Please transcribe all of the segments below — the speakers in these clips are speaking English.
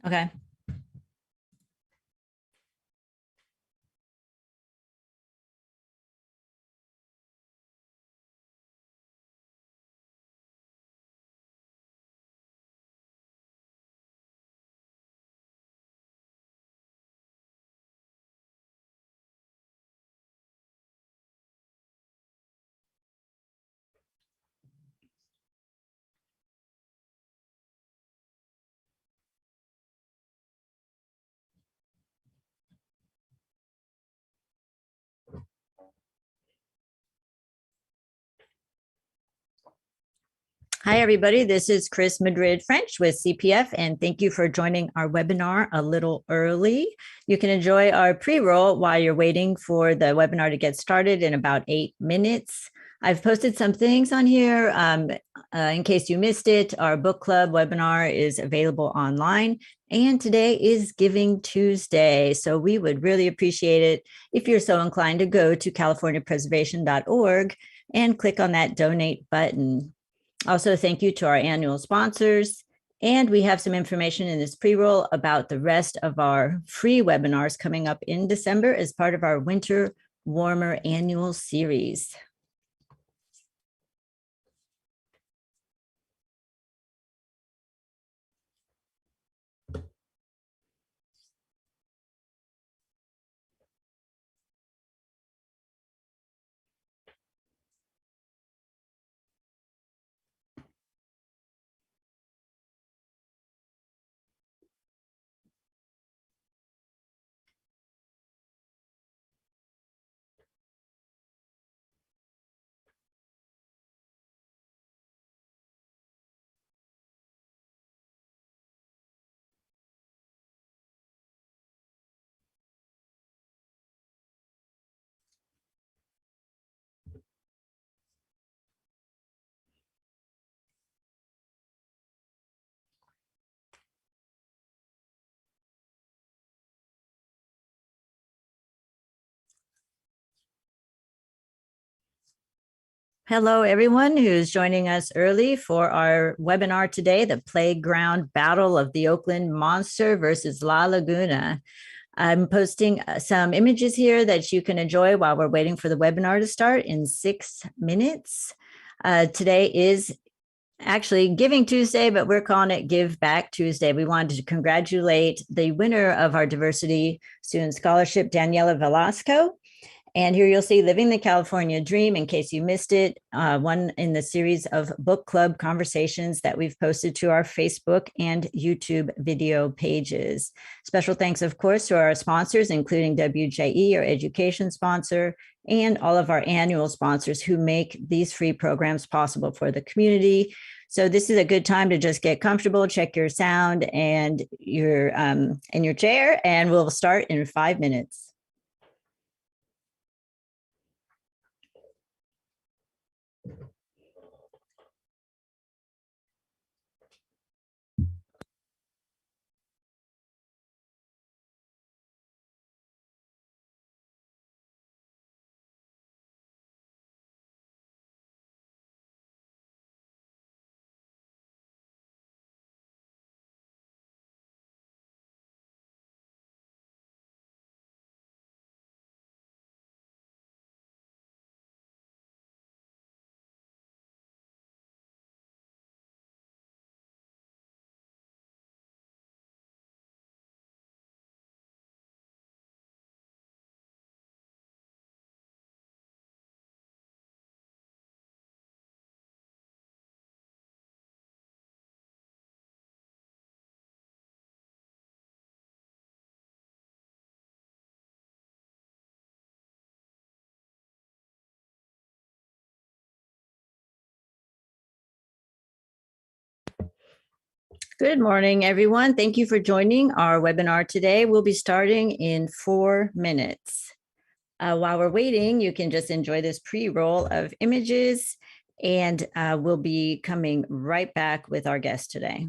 Okay. Hi, everybody. This is Chris Madrid French with CPF, and thank you for joining our webinar a little early. You can enjoy our pre-roll while you're waiting for the webinar to get started in about 8 minutes. I've posted some things on here in case you missed it. Our book club webinar is available online, and today is Giving Tuesday. So we would really appreciate it if you're so inclined to go to californiapreservation.org and click on that donate button. Also, thank you to our annual sponsors. And we have some information in this pre-roll about the rest of our free webinars coming up in December as part of our Winter Warmer annual series. Hello, everyone who's joining us early for our webinar today, the Playground Battle of the Oakland Monster versus La Laguna. I'm posting some images here that you can enjoy while we're waiting for the webinar to start in 6 minutes. Today is actually Giving Tuesday, but we're calling it Give Back Tuesday. We wanted to congratulate the winner of our Diversity Student Scholarship, Daniela Velasco. And here you'll see Living the California Dream, in case you missed it, one in the series of book club conversations that we've posted to our Facebook and YouTube video pages. Special thanks, of course, to our sponsors, including WJE, our education sponsor, and all of our annual sponsors who make these free programs possible for the community. So this is a good time to just get comfortable, check your sound and your in your chair, and we'll start in 5 minutes. Good morning, everyone. Thank you for joining our webinar today. We'll be starting in 4 minutes. While we're waiting, you can just enjoy this pre-roll of images, and we'll be coming right back with our guest today.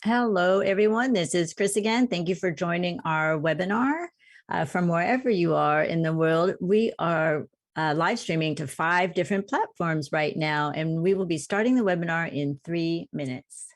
Hello, everyone. This is Chris again. Thank you for joining our webinar. From wherever you are in the world, we are live streaming to 5 different platforms right now, and we will be starting the webinar in 3 minutes.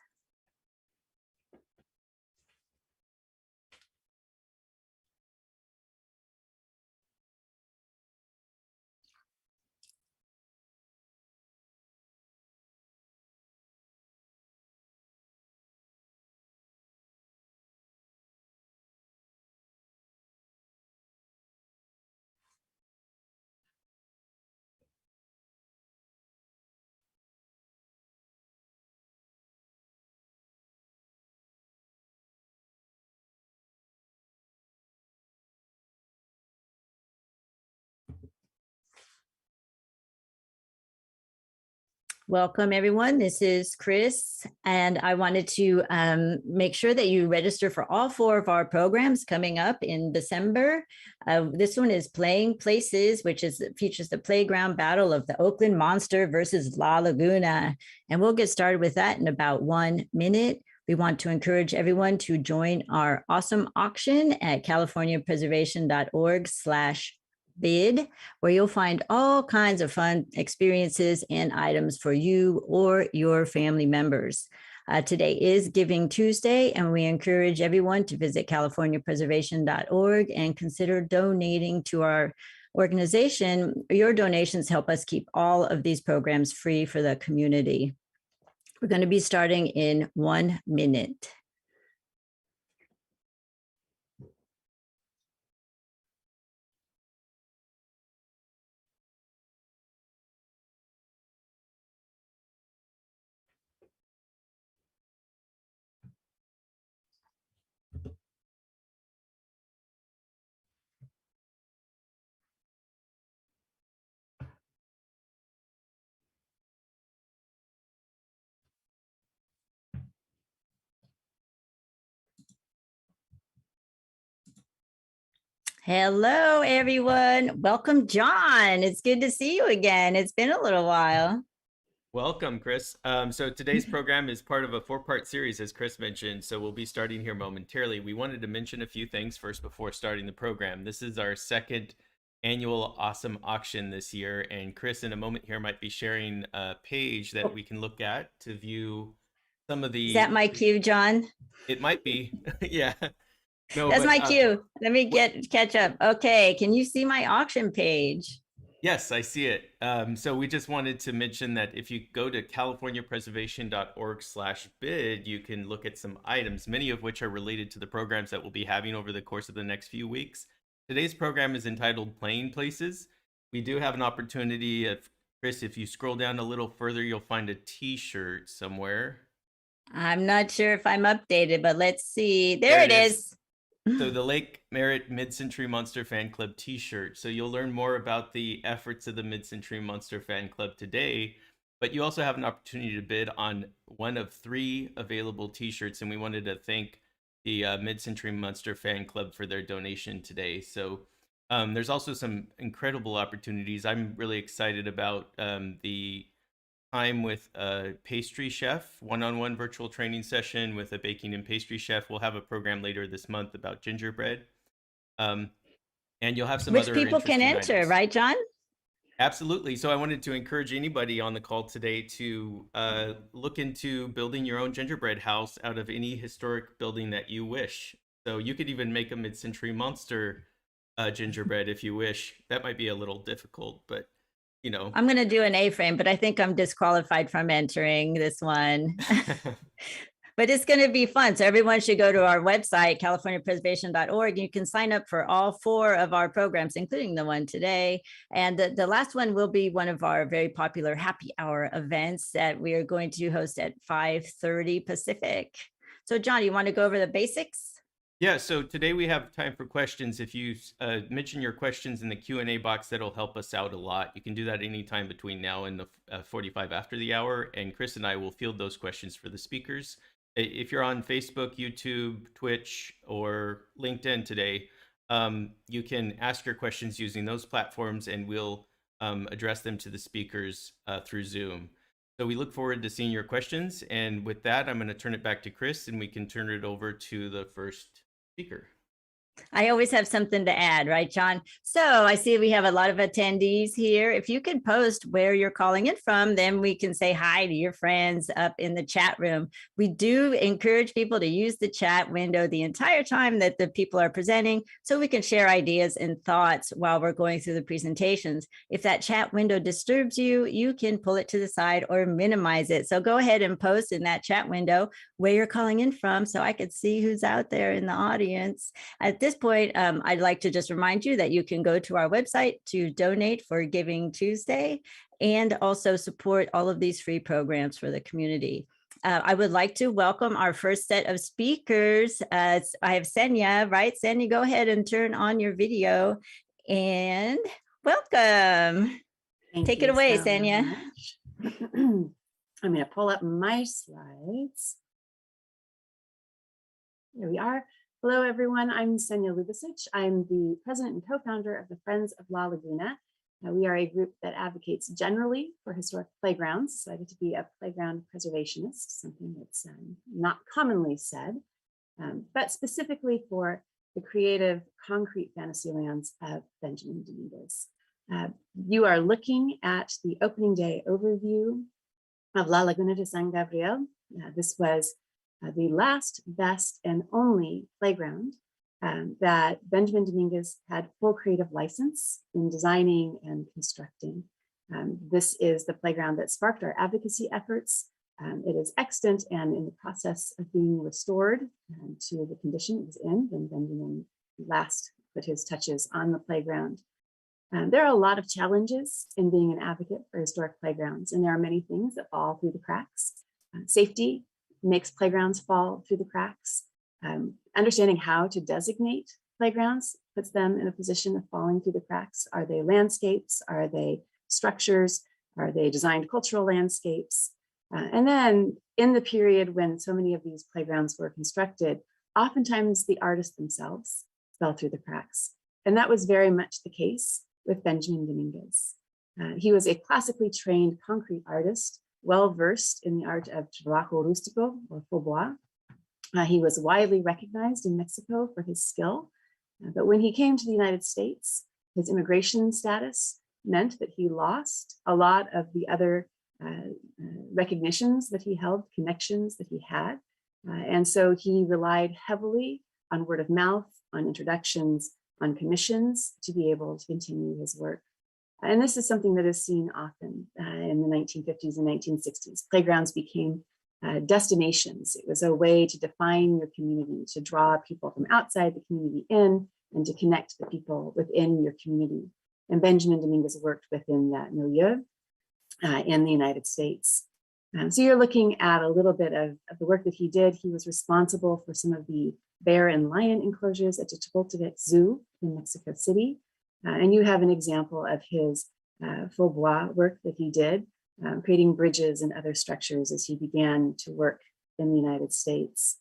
Welcome, everyone. This is Chris, and I wanted to make sure that you register for all 4 of our programs coming up in December. This one is Playing Places, which features the playground battle of the Oakland Monster versus La Laguna. And we'll get started with that in about 1 minute. We want to encourage everyone to join our awesome auction at californiapreservation.org/bid, where you'll find all kinds of fun experiences and items for you or your family members. Today is Giving Tuesday, and we encourage everyone to visit californiapreservation.org and consider donating to our organization. Your donations help us keep all of these programs free for the community. We're going to be starting in 1 minute. Hello, everyone. Welcome, John. It's good to see you again. It's been a little while. Welcome, Chris. So today's program is part of a 4-part series, as Chris mentioned, so we'll be starting here momentarily. We wanted to mention a few things first before starting the program. This is our 2nd annual Awesome Auction this year, and Chris in a moment here might be sharing a page that we can look at to view some of the... Is that my cue, John? It might be. Yeah. No, that's my cue. Let me catch up. Okay, can you see my auction page? Yes, I see it. So we just wanted to mention that if you go to californiapreservation.org/bid, you can look at some items, many of which are related to the programs that we'll be having over the course of the next few weeks. Today's program is entitled Playing Places. We do have an opportunity, Chris, if you scroll down a little further, you'll find a t-shirt somewhere. I'm not sure if I'm updated, but let's see. There it is. So the Lake Merritt Mid-Century Monster Fan Club t-shirt. So you'll learn more about the efforts of the Mid-Century Monster Fan Club today, but you also have an opportunity to bid on one of 3 available t-shirts, and we wanted to thank the Mid-Century Monster Fan Club for their donation today. So there's also some incredible opportunities. I'm really excited about the time with a pastry chef, one-on-one virtual training session with a baking and pastry chef. We'll have a program later this month about gingerbread. And you'll have some Which other people can enter, items. right, John? Absolutely. So I wanted to encourage anybody on the call today to look into building your own gingerbread house out of any historic building that you wish. So you could even make a mid-century monster gingerbread if you wish. That might be a little difficult, but you know. I'm going to do an A-frame, but I think I'm disqualified from entering this one. But it's going to be fun. So everyone should go to our website, californiapreservation.org. You can sign up for all 4 of our programs, including the one today. And the last one will be one of our very popular happy hour events that we are going to host at 5:30 Pacific. So John, you want to go over the basics? Yeah, so today we have time for questions. If you mention your questions in the Q&A box, that'll help us out a lot. You can do that anytime between now and the 45 after the hour, and Chris and I will field those questions for the speakers. If you're on Facebook, YouTube, Twitch, or LinkedIn today, you can ask your questions using those platforms, and we'll address them to the speakers through Zoom. So we look forward to seeing your questions. And with that, I'm going to turn it back to Chris and we can turn it over to the first speaker. I always have something to add, right, John? So I see we have a lot of attendees here. If you could post where you're calling in from, then we can say hi to your friends up in the chat room. We do encourage people to use the chat window the entire time that the people are presenting so we can share ideas and thoughts while we're going through the presentations. If that chat window disturbs you, you can pull it to the side or minimize it. So go ahead and post in that chat window where you're calling in from so I could see who's out there in the audience. At this point, I'd like to just remind you that you can go to our website to donate for Giving Tuesday and also support all of these free programs for the community. I would like to welcome our first set of speakers. I have Sanya, right? Sanya, go ahead and turn on your video and welcome. Take it away, Sanya. I'm going to pull up my slides. Here we are. Hello, everyone. I'm Sanya Lubasic. I'm the president and co-founder of the Friends of La Laguna. We are a group that advocates generally for historic playgrounds. So I get to be a playground preservationist, something that's not commonly said, but specifically for the creative concrete fantasy lands of Benjamin Dominguez. You are looking at the opening day overview of La Laguna de San Gabriel. This was the last, best, and only playground that Benjamin Dominguez had full creative license in designing and constructing. This is the playground that sparked our advocacy efforts. It is extant and in the process of being restored to the condition it was in when Benjamin last put his touches on the playground. There are a lot of challenges in being an advocate for historic playgrounds, and there are many things that fall through the cracks. Safety makes playgrounds fall through the cracks. Understanding how to designate playgrounds puts them in a position of falling through the cracks. Are they landscapes? Are they structures? Are they designed cultural landscapes? And then in the period when so many of these playgrounds were constructed, oftentimes the artists themselves fell through the cracks. And that was very much the case with Benjamin Dominguez. He was a classically trained concrete artist, well-versed in the art of trabajo rústico or faubois. He was widely recognized in Mexico for his skill, but when he came to the United States, his immigration status meant that he lost a lot of the other recognitions that he held, connections that he had. And so he relied heavily on word of mouth, on introductions, on commissions to be able to continue his work. And this is something that is seen often in the 1950s and 1960s. Playgrounds became destinations. It was a way to define your community, to draw people from outside the community in, and to connect the people within your community. And Benjamin Dominguez worked within that milieu in the United States. So you're looking at a little bit of the work that he did. He was responsible for some of the bear and lion enclosures at the Chapultepec Zoo in Mexico City. And you have an example of his faubois work that he did, creating bridges and other structures as he began to work in the United States.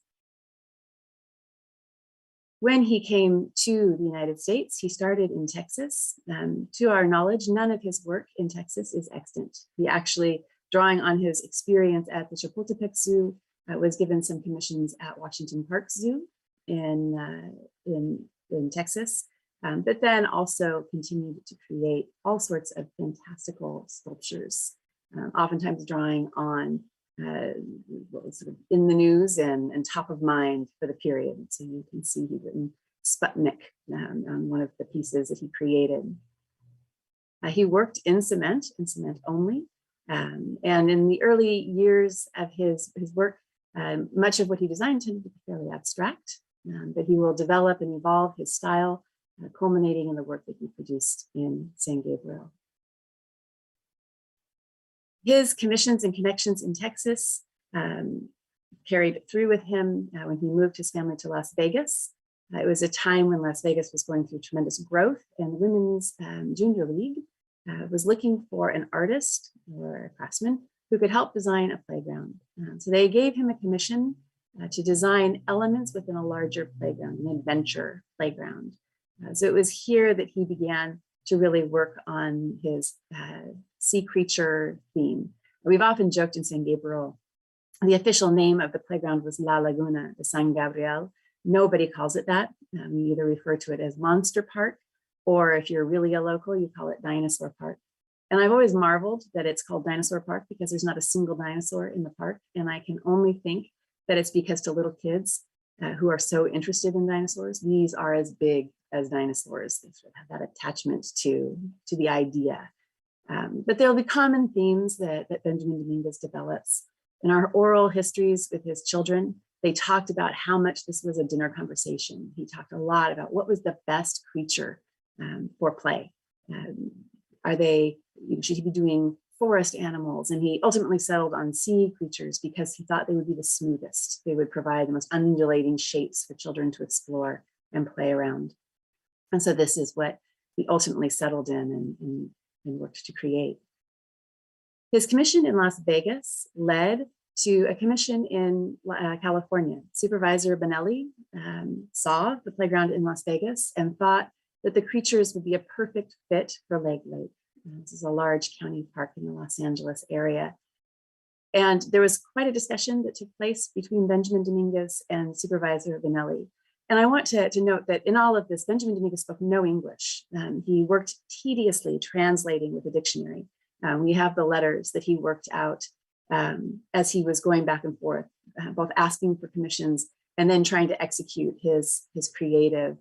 When he came to the United States, he started in Texas. To our knowledge, none of his work in Texas is extant. He actually, drawing on his experience at the Chapultepec Zoo, was given some commissions at Washington Park Zoo in Texas. But then also continued to create all sorts of fantastical sculptures, oftentimes drawing on what was sort of in the news and top of mind for the period. So you can see he's written Sputnik on one of the pieces that he created. He worked in cement and cement only. And in the early years of his work, much of what he designed tended to be fairly abstract, but he will develop and evolve his style, culminating in the work that he produced in San Gabriel. His commissions and connections in Texas carried through with him when he moved his family to Las Vegas. It was a time when Las Vegas was going through tremendous growth, and the Women's Junior League was looking for an artist or a craftsman who could help design a playground. So they gave him a commission to design elements within a larger playground, an adventure playground. So it was here that he began to really work on his sea creature theme. We've often joked in San Gabriel, the official name of the playground was La Laguna de San Gabriel. Nobody calls it that. We either refer to it as Monster Park, or if you're really a local, you call it Dinosaur Park. And I've always marveled that it's called Dinosaur Park because there's not a single dinosaur in the park. And I can only think that it's because to little kids who are so interested in dinosaurs, these are as big as dinosaurs. They sort of have that attachment to the idea. But there'll be common themes that Benjamin Dominguez develops. In our oral histories with his children, they talked about how much this was a dinner conversation. He talked a lot about what was the best creature for play. Should he be doing forest animals? And he ultimately settled on sea creatures because he thought they would be the smoothest. They would provide the most undulating shapes for children to explore and play around. And so this is what he ultimately settled in and worked to create. His commission in Las Vegas led to a commission in California. Supervisor Bonelli saw the playground in Las Vegas and thought that the creatures would be a perfect fit for Lake. This is a large county park in the Los Angeles area. And there was quite a discussion that took place between Benjamin Dominguez and Supervisor Bonelli. And I want to note that in all of this, Benjamin Dominguez spoke no English. He worked tediously translating with a dictionary. We have the letters that he worked out as he was going back and forth, both asking for commissions and then trying to execute his creative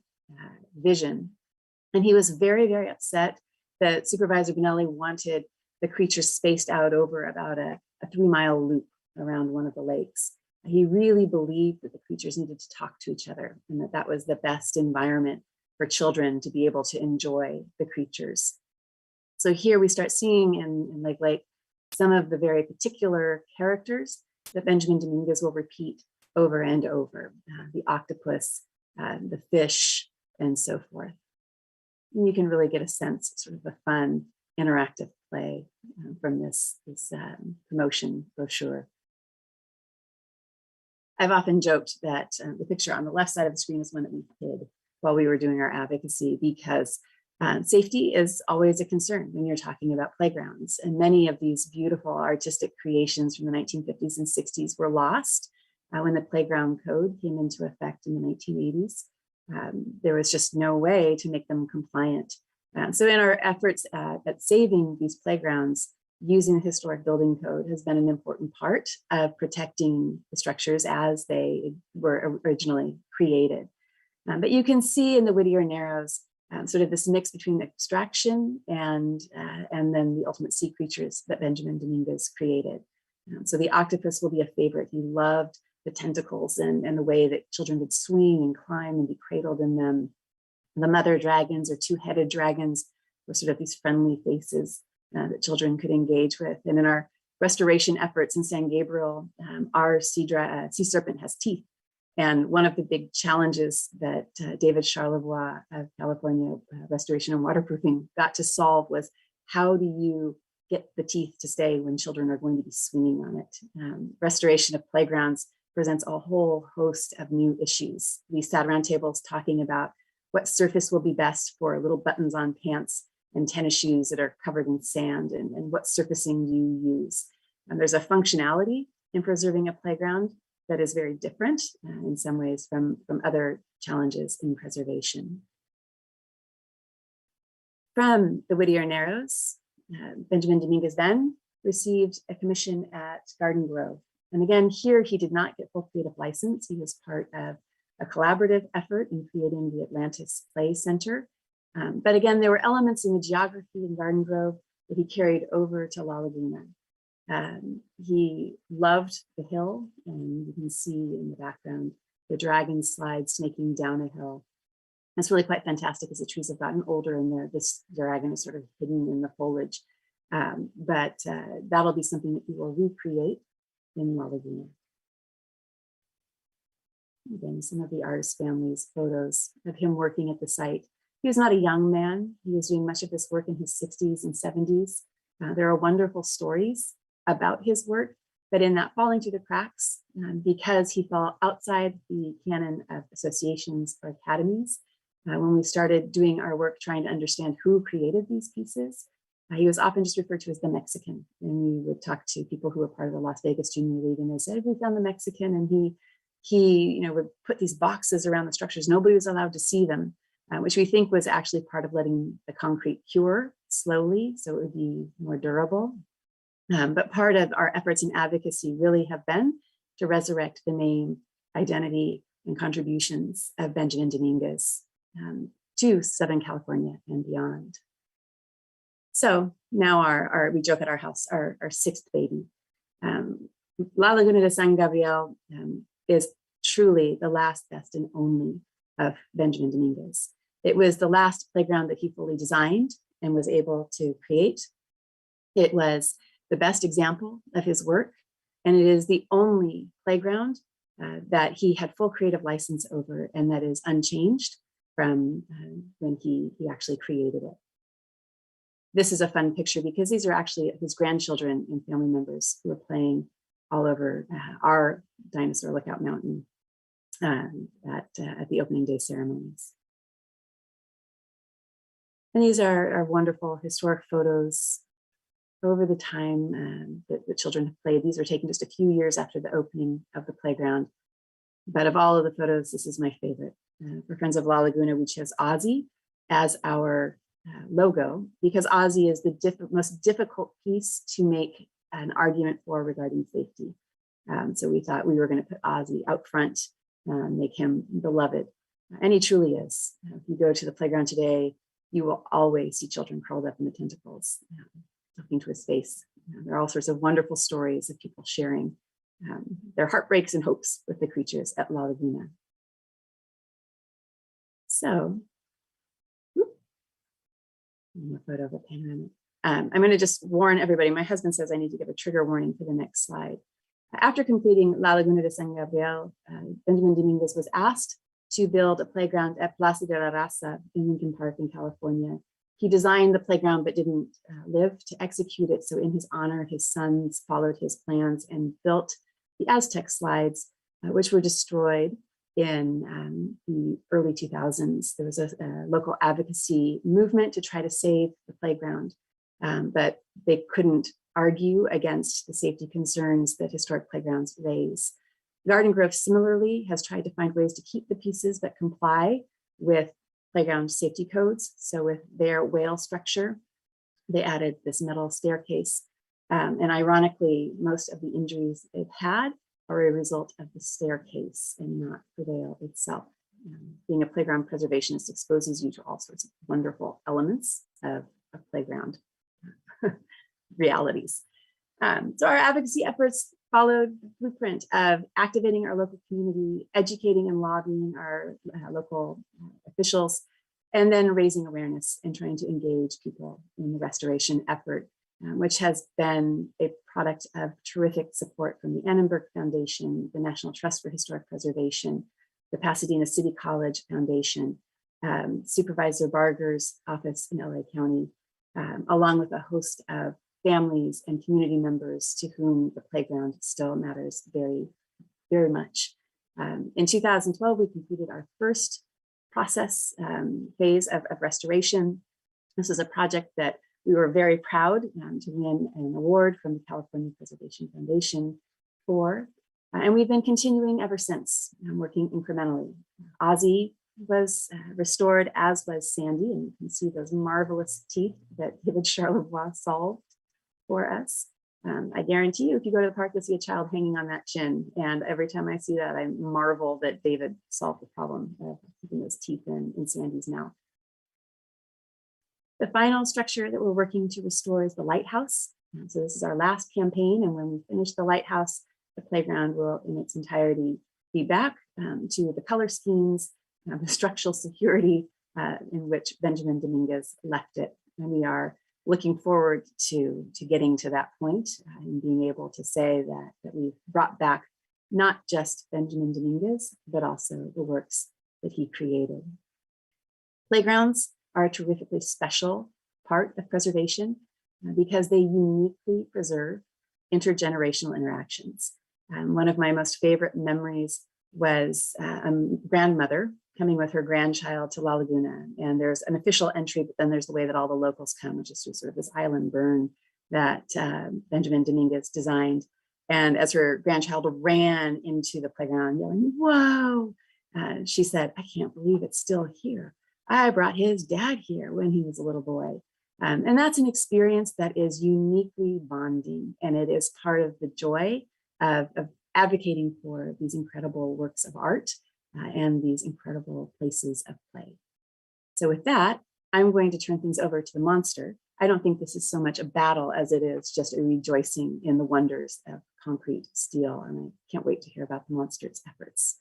vision. And he was very, very upset that Supervisor Bonelli wanted the creatures spaced out over about a 3-mile loop around one of the lakes. He really believed that the creatures needed to talk to each other and that was the best environment for children to be able to enjoy the creatures. So here we start seeing in Lake some of the very particular characters that Benjamin Dominguez will repeat over and over, the octopus, the fish, and so forth. And you can really get a sense of sort of a fun, interactive play from this promotion brochure. I've often joked that the picture on the left side of the screen is one that we hid while we were doing our advocacy because safety is always a concern when you're talking about playgrounds. And many of these beautiful artistic creations from the 1950s and 60s were lost when the playground code came into effect in the 1980s. There was just no way to make them compliant. So in our efforts at saving these playgrounds, using the historic building code has been an important part of protecting the structures as they were originally created. But you can see in the Whittier Narrows sort of this mix between abstraction and then the ultimate sea creatures that Benjamin Dominguez created. So the octopus will be a favorite. He loved the tentacles and the way that children would swing and climb and be cradled in them. The mother dragons or two-headed dragons were sort of these friendly faces that children could engage with. And in our restoration efforts in San Gabriel, our sea serpent has teeth. And one of the big challenges that David Charlevoix of California Restoration and Waterproofing got to solve was how do you get the teeth to stay when children are going to be swinging on it? Restoration of playgrounds presents a whole host of new issues. We sat around tables talking about what surface will be best for little buttons on pants and tennis shoes that are covered in sand and what surfacing you use. And there's a functionality in preserving a playground that is very different in some ways from other challenges in preservation. From the Whittier Narrows, Benjamin Dominguez then received a commission at Garden Grove. And again, here he did not get full creative license. He was part of a collaborative effort in creating the Atlantis Play Center. But again, there were elements in the geography in Garden Grove that he carried over to La Laguna. He loved the hill, and you can see in the background the dragon slide snaking down a hill. It's really quite fantastic as the trees have gotten older and this dragon is sort of hidden in the foliage. But that'll be something that he will recreate in La Laguna. Again, some of the artist family's photos of him working at the site. He was not a young man. He was doing much of this work in his 60s and 70s. There are wonderful stories about his work, but in that falling through the cracks, because he fell outside the canon of associations or academies, when we started doing our work trying to understand who created these pieces, He was often just referred to as the Mexican. And we would talk to people who were part of the Las Vegas Junior League, and they said, we found the Mexican, and he would put these boxes around the structures. Nobody was allowed to see them, which we think was actually part of letting the concrete cure slowly so it would be more durable. But part of our efforts in advocacy really have been to resurrect the name, identity, and contributions of Benjamin Dominguez to Southern California and beyond. So now we joke at our house, our sixth baby. La Laguna de San Gabriel is truly the last, best, and only of Benjamin Dominguez. It was the last playground that he fully designed and was able to create. It was the best example of his work, and it is the only playground that he had full creative license over and that is unchanged from when he actually created it. This is a fun picture because these are actually his grandchildren and family members who are playing all over our dinosaur lookout mountain at the opening day ceremonies. And these are wonderful historic photos over the time that the children have played. These are taken just a few years after the opening of the playground. But of all of the photos, this is my favorite. For Friends of La Laguna, we chose Ozzy as our logo because Ozzy is the most difficult piece to make an argument for regarding safety. So we thought we were going to put Ozzy out front, make him beloved. And he truly is. If you go to the playground today, you will always see children curled up in the tentacles, looking to his face. There are all sorts of wonderful stories of people sharing their heartbreaks and hopes with the creatures at La Laguna. So, a photo of a panoramic. I'm going to just warn everybody. My husband says I need to give a trigger warning for the next slide. After completing La Laguna de San Gabriel, Benjamin Dominguez was asked to build a playground at Placido Rasa in Lincoln Park in California. He designed the playground but didn't live to execute it. So in his honor, his sons followed his plans and built the Aztec slides, which were destroyed in the early 2000s. There was a local advocacy movement to try to save the playground, but they couldn't argue against the safety concerns that historic playgrounds raise. Garden Grove similarly has tried to find ways to keep the pieces that comply with playground safety codes. So with their whale structure, they added this metal staircase. And ironically, most of the injuries they've had are a result of the staircase and not the whale itself. Being a playground preservationist exposes you to all sorts of wonderful elements of playground realities. So our advocacy efforts followed the blueprint of activating our local community, educating and lobbying our local officials, and then raising awareness and trying to engage people in the restoration effort, which has been a product of terrific support from the Annenberg Foundation, the National Trust for Historic Preservation, the Pasadena City College Foundation, Supervisor Barger's office in LA County, along with a host of families and community members to whom the playground still matters very, very much. In 2012, we completed our first process phase of restoration. This is a project that we were very proud to win an award from the California Preservation Foundation for, and we've been continuing ever since, working incrementally. Ozzy was restored, as was Sandy, and you can see those marvelous teeth that David Charlevoix solved for us. I guarantee you, if you go to the park, you'll see a child hanging on that chin. And every time I see that, I marvel that David solved the problem of keeping those teeth in Sandy's mouth. The final structure that we're working to restore is the Lighthouse. So this is our last campaign. And when we finish the Lighthouse, the playground will in its entirety be back to the color schemes, the structural security in which Benjamin Dominguez left it. And we are looking forward to getting to that point and being able to say that we've brought back not just Benjamin Dominguez, but also the works that he created. Playgrounds are a terrifically special part of preservation because they uniquely preserve intergenerational interactions. One of my most favorite memories was a grandmother coming with her grandchild to La Laguna. And there's an official entry, but then there's the way that all the locals come, which is through sort of this island burn that Benjamin Dominguez designed. And as her grandchild ran into the playground yelling, "Whoa," she said, "I can't believe it's still here. I brought his dad here when he was a little boy." And that's an experience that is uniquely bonding. And it is part of the joy of advocating for these incredible works of art and these incredible places of play. So with that, I'm going to turn things over to the monster. I don't think this is so much a battle as it is just a rejoicing in the wonders of concrete steel. And I can't wait to hear about the monster's efforts.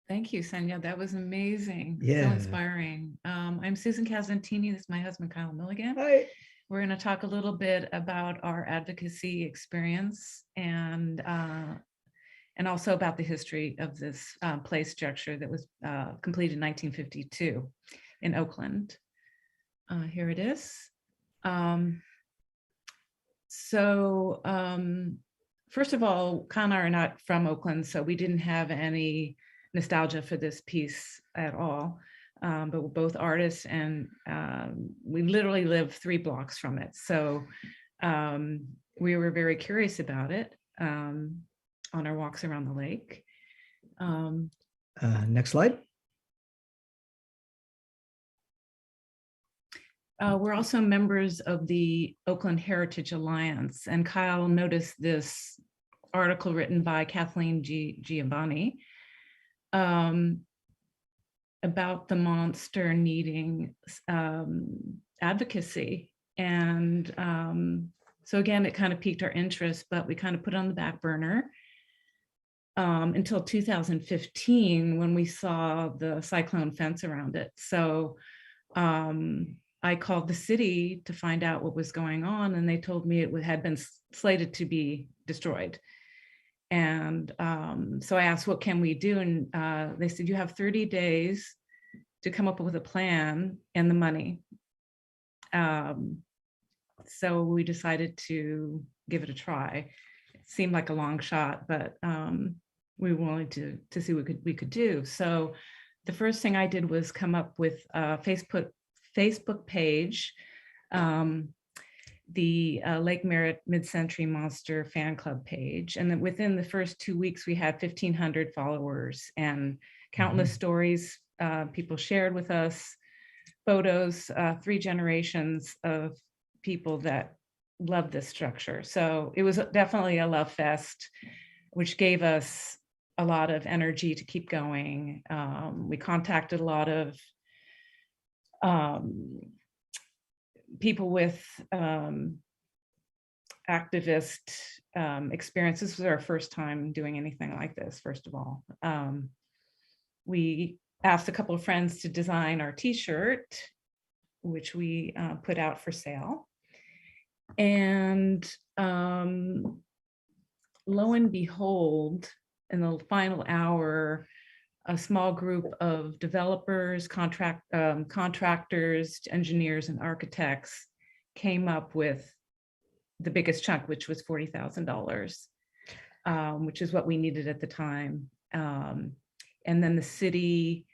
Thank you, Sanya. That was amazing. Yeah. So inspiring. I'm Susan Casantini. This is my husband, Kyle Milligan. Hi. We're going to talk a little bit about our advocacy experience and also about the history of this play structure that was completed in 1952 in Oakland. Here it is. First of all, Kyle and I are not from Oakland, so we didn't have any nostalgia for this piece at all. But we're both artists, and we literally live 3 blocks from it. So we were very curious about it on our walks around the lake. Next slide. We're also members of the Oakland Heritage Alliance, and Kyle noticed this article written by Kathleen Giovanni about the monster needing advocacy. And so again, it kind of piqued our interest, but we kind of put it on the back burner until 2015 when we saw the cyclone fence around it. So I called the city to find out what was going on, and they told me it had been slated to be destroyed. And so I asked, what can we do? And they said, you have 30 days to come up with a plan and the money. So we decided to give it a try. It seemed like a long shot, but we were willing to see what we could do. So the first thing I did was come up with a Facebook page, the Lake Merritt Mid-Century Monster Fan Club page. And then within the first 2 weeks, we had 1,500 followers and countless stories people shared with us, photos, 3 generations of people that love this structure. So it was definitely a love fest, which gave us a lot of energy to keep going. We contacted a lot of people with activist experience. This was our first time doing anything like this, first of all. We asked a couple of friends to design our t-shirt, which we put out for sale. And lo and behold, in the final hour, a small group of developers, contractors, engineers, and architects came up with the biggest chunk, which was $40,000, which is what we needed at the time. And then the city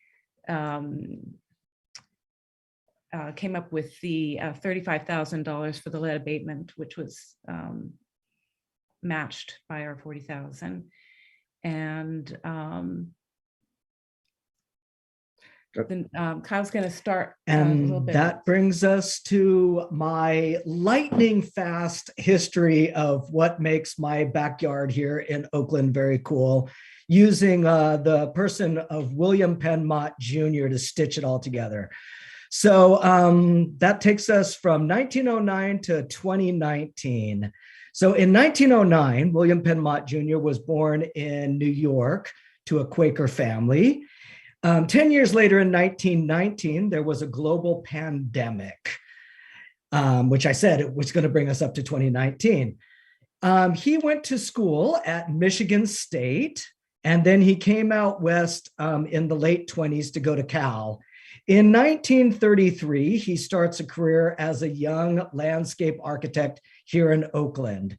came up with the $35,000 for the lead abatement, which was matched by our $40,000. And then Kyle's going to start a little And bit. that brings us to my lightning fast history of what makes my backyard here in Oakland very cool, using the person of William Penn Mott Jr. to stitch it all together. So that takes us from 1909 to 2019. So in 1909, William Penn Mott Jr. was born in New York to a Quaker family. 10 years later, in 1919, there was a global pandemic, which I said it was going to bring us up to 2019. He went to school at Michigan State, and then he came out west in the late 20s to go to Cal. In 1933, he starts a career as a young landscape architect here in Oakland.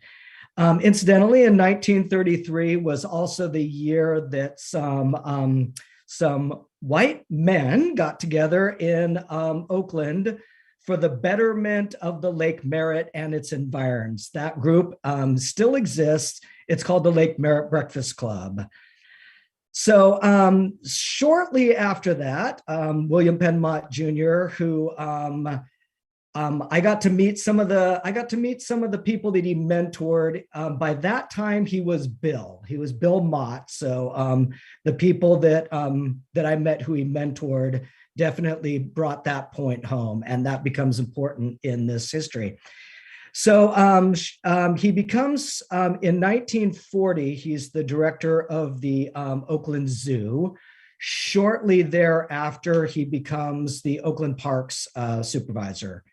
Incidentally, in 1933 was also the year that some white men got together in Oakland for the betterment of the Lake Merritt and its environs. That group still exists. It's called the Lake Merritt Breakfast Club. So shortly after that, William Penn Mott Jr., who I got to meet some of the people that he mentored. By that time, he was Bill Mott. So the people that I met who he mentored definitely brought that point home, and that becomes important in this history. So he becomes, in 1940, he's the director of the Oakland Zoo. Shortly thereafter, he becomes the Oakland Parks supervisor.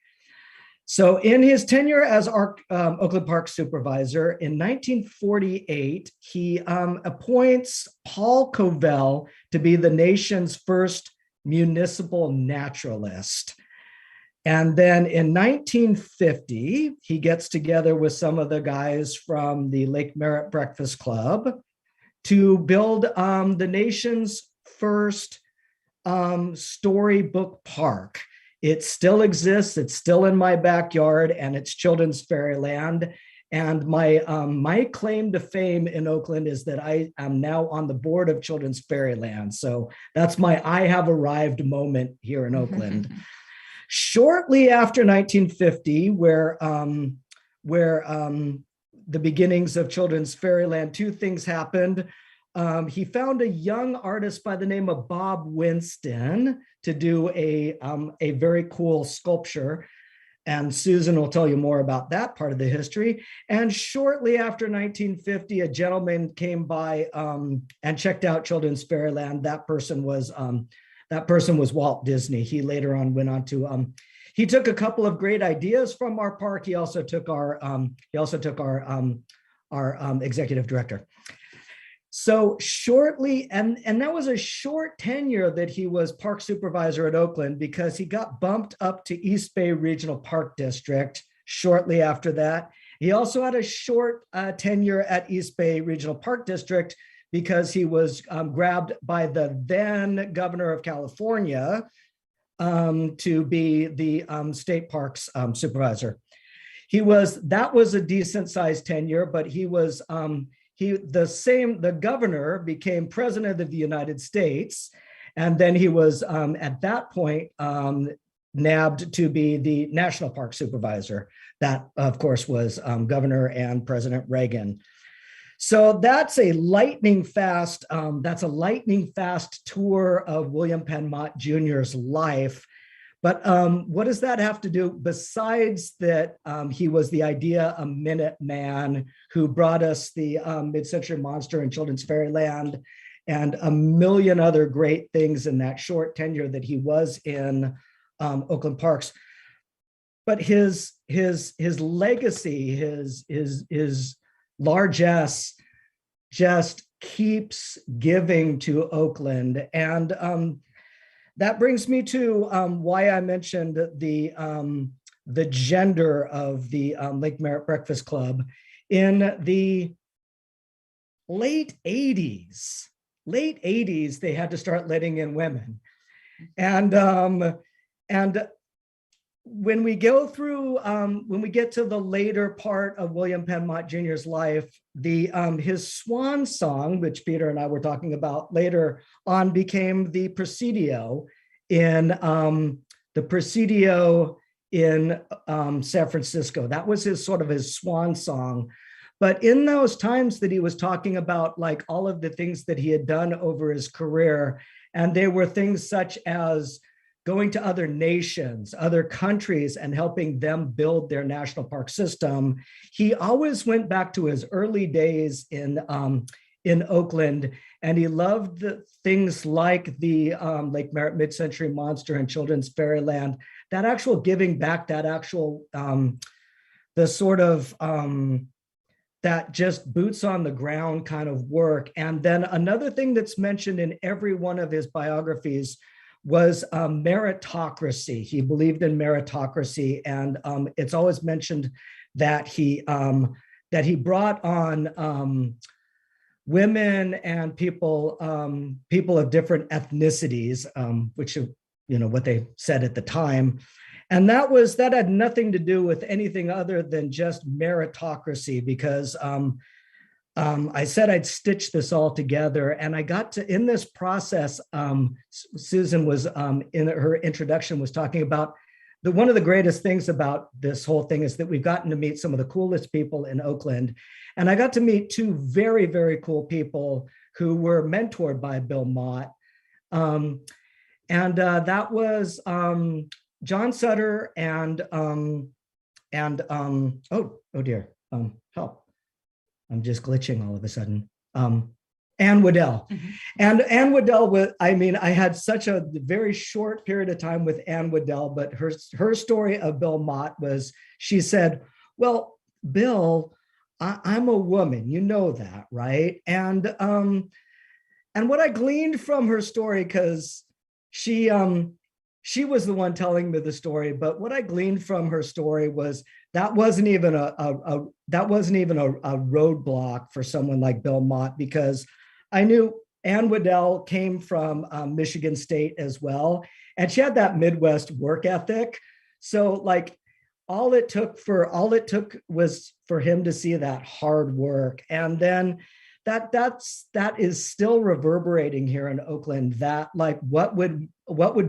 So in his tenure as Oakland Parks supervisor, in 1948, he appoints Paul Covell to be the nation's first municipal naturalist. And then in 1950, he gets together with some of the guys from the Lake Merritt Breakfast Club to build the nation's first storybook park. It still exists. It's still in my backyard, and it's Children's Fairyland. And my claim to fame in Oakland is that I am now on the board of Children's Fairyland. So that's my I have arrived moment here in Oakland. Shortly after 1950, where the beginnings of Children's Fairyland, two things happened. He found a young artist by the name of Bob Winston to do a very cool sculpture. And Susan will tell you more about that part of the history. And shortly after 1950, a gentleman came by and checked out Children's Fairyland. That person was Walt Disney. He later on went on to he took a couple of great ideas from our park. He also took our executive director. So shortly, and that was a short tenure that he was park supervisor at Oakland, because he got bumped up to East Bay Regional Park District shortly after that. He also had a short tenure at East Bay Regional Park District because he was grabbed by the then governor of California to be the state parks supervisor. That was a decent sized tenure, but he was, the governor became president of the United States. And then he was at that point nabbed to be the national park supervisor. That of course was Governor and President Reagan. So that's a lightning fast tour of William Penn Mott Jr.'s life. But what does that have to do, besides that he was the idea a minute man who brought us the mid-century monster and Children's Fairyland and a million other great things in that short tenure that he was in Oakland Parks. But his legacy, his largesse just keeps giving to Oakland. And that brings me to why I mentioned the gender of the Lake Merritt Breakfast Club. In the late 80s, they had to start letting in women. And when we go through, when we get to the later part of William Penn Mott Jr.'s life, his swan song, which Peter and I were talking about later on, became the Placido in San Francisco. That was his swan song. But in those times that he was talking about, like, all of the things that he had done over his career, and they were things such as going to other nations, other countries, and helping them build their national park system, he always went back to his early days in Oakland, and he loved the things like the Lake Merritt Mid-Century Monster and Children's Fairyland, that actual giving back, that actual, the sort of, that just boots on the ground kind of work. And then another thing that's mentioned in every one of his biographies was meritocracy. He believed in meritocracy, and it's always mentioned that he that he brought on women and people of different ethnicities, which what they said at the time. And that had nothing to do with anything other than just meritocracy, because I said I'd stitch this all together, and I got to, in this process, Susan was in her introduction was talking about one of the greatest things about this whole thing is that we've gotten to meet some of the coolest people in Oakland. And I got to meet two very, very cool people who were mentored by Bill Mott. That was John Sutter and oh dear, help. I'm just glitching all of a sudden. Ann Waddell. Mhm. And Ann Waddell, I had such a very short period of time with Ann Waddell, but her story of Bill Mott was, she said, well, Bill, I'm a woman, you know that, right? And what I gleaned from her story, because she was the one telling me the story, but what I gleaned from her story was that wasn't even a roadblock for someone like Bill Mott, because I knew Ann Waddell came from Michigan State as well, and she had that Midwest work ethic. So like all it took was for him to see that hard work, and then that is still reverberating here in Oakland. That like what would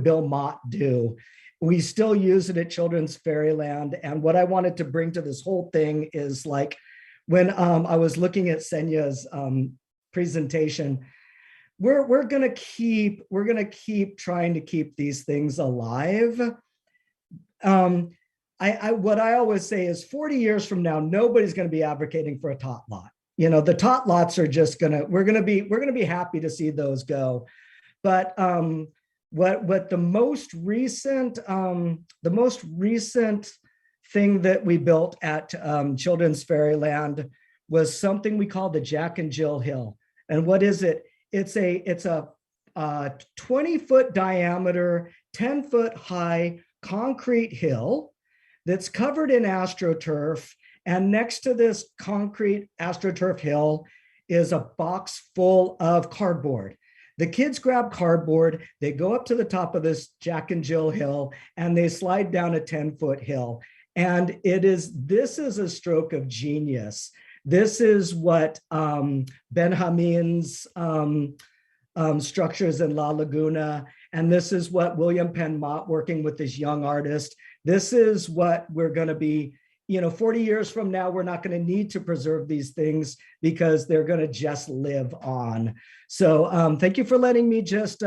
Bill Mott do? We still use it at Children's Fairyland. And what I wanted to bring to this whole thing is like when I was looking at Sanya's presentation, we're gonna keep trying to keep these things alive. What I always say is 40 years from now, nobody's going to be advocating for a tot lot. The tot lots are just we're going to be happy to see those go. But what the most recent thing that we built at Children's Fairyland was something we call the Jack and Jill Hill. And what is it? It's a 20-foot diameter, 10-foot high concrete hill that's covered in AstroTurf. And next to this concrete AstroTurf hill is a box full of cardboard. The kids grab cardboard, they go up to the top of this Jack and Jill Hill, and they slide down a 10-foot hill. And this is a stroke of genius. This is what Benjamin's structures in La Laguna, and this is what William Penn Mott, working with this young artist, this is what we're going to be, 40 years from now, we're not going to need to preserve these things because they're going to just live on. So thank you for letting me just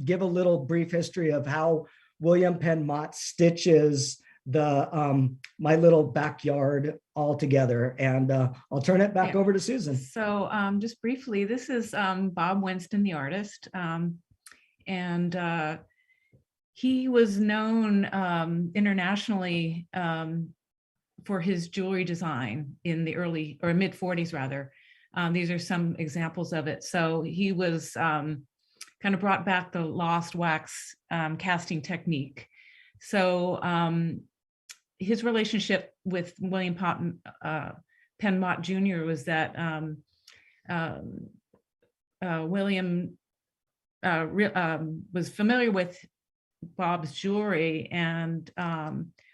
give a little brief history of how William Penn Mott stitches my little backyard all together. And I'll turn it back over to Susan. So just briefly, this is Bob Winston, the artist. And he was known internationally for his jewelry design in the early or mid 40s rather. These are some examples of it. So he was kind of brought back the lost wax casting technique. So his relationship with William Penn Mott Jr. was that William was familiar with Bob's jewelry and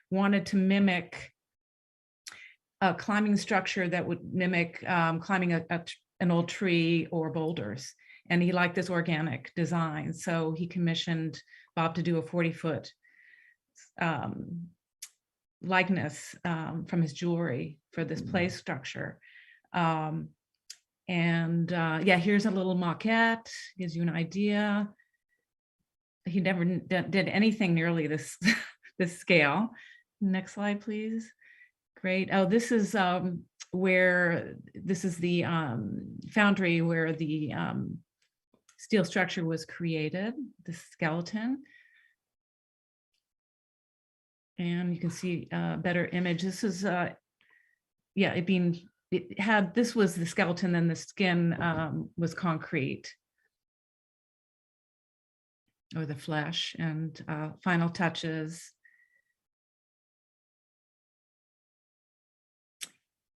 wanted to mimic a climbing structure that would mimic climbing an old tree or boulders. And he liked this organic design. So he commissioned Bob to do a 40-foot likeness from his jewelry for this play structure. Yeah, here's a little maquette, gives you an idea. He never did anything nearly this scale. Next slide, please. Great. Oh, this is the foundry where the steel structure was created, the skeleton. And you can see a better image. This is, this was the skeleton, then the skin was concrete, or the flesh, and final touches.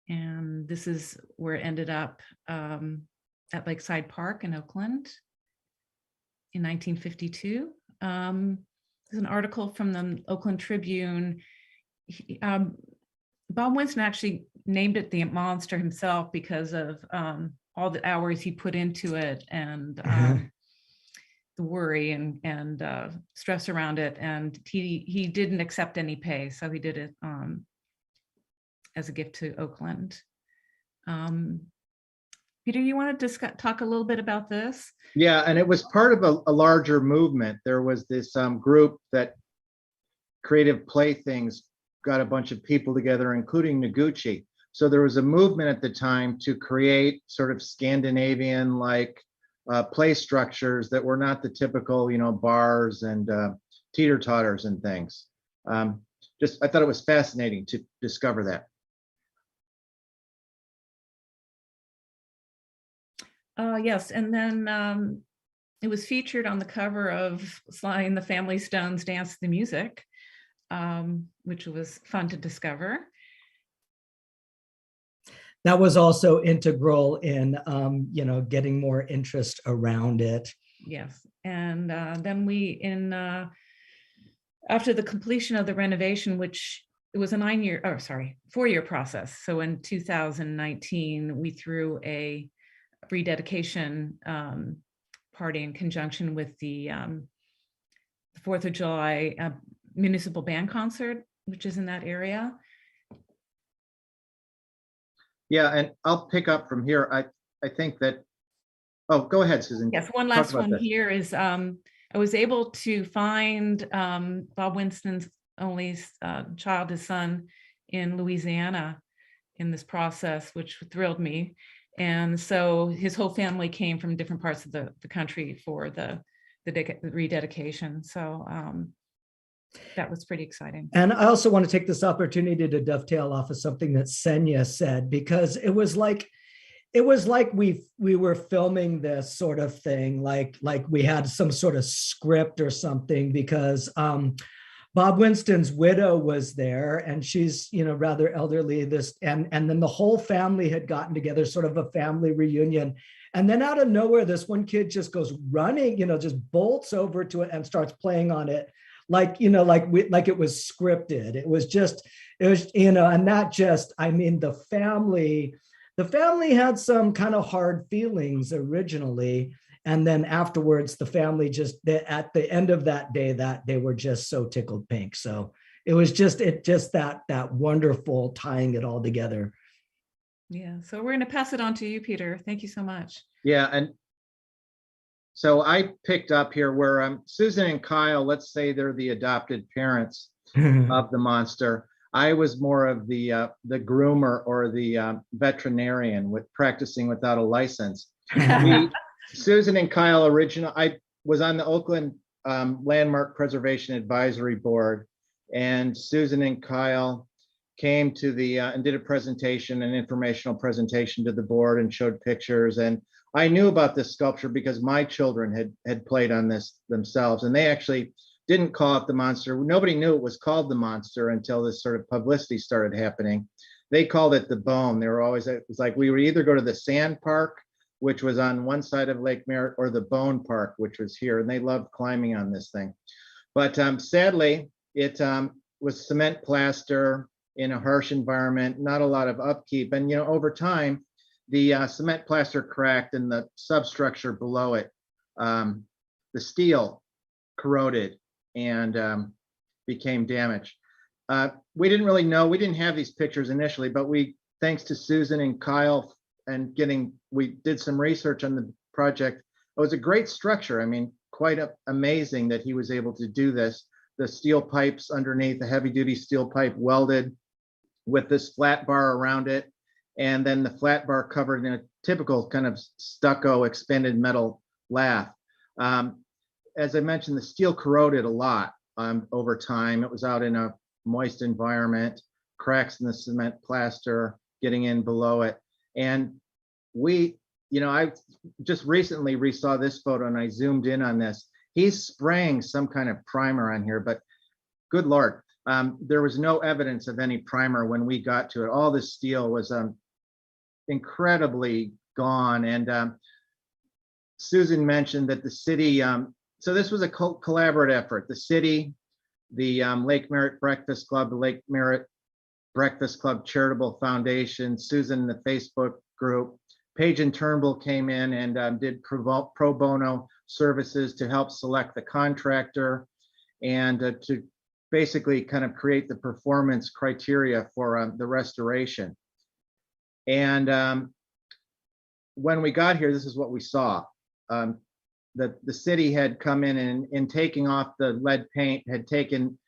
And this is where it ended up at Lakeside Park in Oakland in 1952. There's an article from the Oakland Tribune. Bob Winston actually named it the monster himself because of all the hours he put into it and the worry and stress around it. And he didn't accept any pay, so he did it as a gift to Oakland. Peter, you want to talk a little bit about this? Yeah, and it was part of a larger movement. There was this group that Creative Playthings got a bunch of people together, including Noguchi. So there was a movement at the time to create sort of Scandinavian-like play structures that were not the typical, bars and teeter-totters and things. I thought it was fascinating to discover that. Yes, and then it was featured on the cover of Sly and the Family Stone's Dance to the Music, which was fun to discover. That was also integral in, getting more interest around it. Yes, and then after the completion of the renovation, which it was a 4-year process. So in 2019, we threw a rededication party in conjunction with the 4th of July municipal band concert, which is in that area. Yeah, and I'll pick up from here. I think that, oh, go ahead, Susan. Yes, one last one here is I was able to find Bob Winston's only child, his son, in Louisiana in this process, which thrilled me. And so his whole family came from different parts of the country for the rededication. So that was pretty exciting. And I also want to take this opportunity to dovetail off of something that Sanya said, because it was like we were filming this sort of thing, like we had some sort of script or something, because Bob Winston's widow was there, and she's, rather elderly, and then the whole family had gotten together, sort of a family reunion. And then out of nowhere, this one kid just goes running, just bolts over to it and starts playing on it like it was scripted. It was, and that just, the family had some kind of hard feelings originally. And then afterwards, the family at the end of that day, that they were just so tickled pink. So it was just that wonderful tying it all together. Yeah. So we're going to pass it on to you, Peter. Thank you so much. Yeah, and so I picked up here where Susan and Kyle, let's say they're the adopted parents of the monster. I was more of the groomer or the veterinarian with practicing without a license. Susan and Kyle I was on the Oakland Landmark Preservation Advisory Board, and Susan and Kyle came to and did an informational presentation to the board and showed pictures. And I knew about this sculpture because my children had played on this themselves, and they actually didn't call it the monster. Nobody knew it was called the monster until this sort of publicity started happening. They called it the bone. It was like we would either go to the Sand Park, which was on one side of Lake Merritt, or the Bone Park, which was here, and they loved climbing on this thing. But sadly, it was cement plaster in a harsh environment, not a lot of upkeep. And over time, the cement plaster cracked and the substructure below it, the steel corroded and became damaged. We didn't really know, we didn't have these pictures initially, but thanks to Susan and Kyle and we did some research on the project. It was a great structure. Quite amazing that he was able to do this. The steel pipes underneath, the heavy duty steel pipe welded with this flat bar around it. And then the flat bar covered in a typical kind of stucco expanded metal lath. As I mentioned, the steel corroded a lot over time. It was out in a moist environment, cracks in the cement plaster getting in below it. And I just recently resaw this photo and I zoomed in on this. He's spraying some kind of primer on here, but good Lord. There was no evidence of any primer when we got to it. All the steel was incredibly gone. And Susan mentioned that the city, so this was a collaborative effort. The city, the Lake Merritt Breakfast Club, the Lake Merritt Breakfast Club Charitable Foundation, Susan in the Facebook group, Paige and Turnbull came in and did pro bono services to help select the contractor and to basically kind of create the performance criteria for the restoration. And when we got here, this is what we saw. The city had come in and in taking off the lead paint had taken,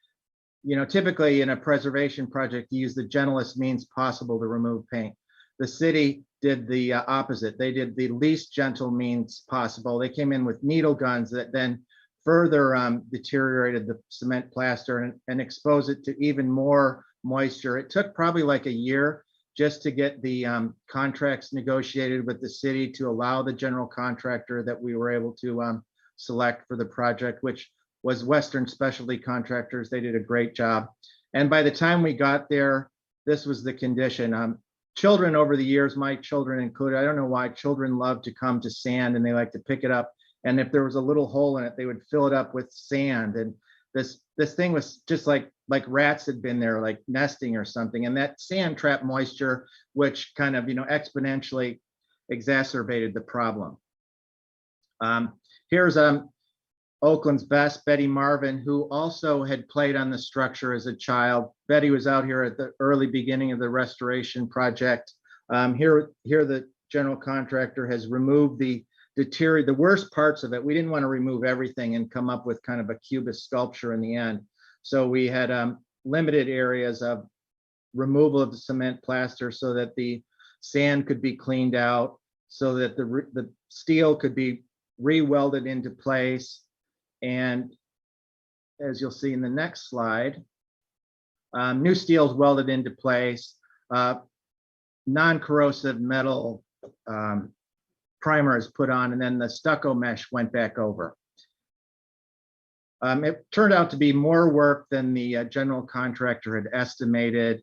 you know, typically in a preservation project, you use the gentlest means possible to remove paint. The city did the opposite. They did the least gentle means possible. They came in with needle guns that then further deteriorated the cement plaster and exposed it to even more moisture. It took probably like a year just to get the contracts negotiated with the city to allow the general contractor that we were able to select for the project, which was Western Specialty Contractors. They did a great job. And by the time we got there, this was the condition. Children over the years, my children included, I don't know why, children love to come to sand and they like to pick it up. And if there was a little hole in it, they would fill it up with sand. And this thing was just like rats had been there, like nesting or something. And that sand trapped moisture, which kind of, you know, exponentially exacerbated the problem. Here's Oakland's best, Betty Marvin, who also had played on the structure as a child. Betty was out here at the early beginning of the restoration project. Here the general contractor has removed the worst parts of it. We didn't want to remove everything and come up with kind of a cubist sculpture in the end. So we had limited areas of removal of the cement plaster so that the sand could be cleaned out, so that the steel could be re-welded into place. And as you'll see in the next slide, new steel is welded into place, non-corrosive metal primer is put on, and then the stucco mesh went back over. It turned out to be more work than the general contractor had estimated.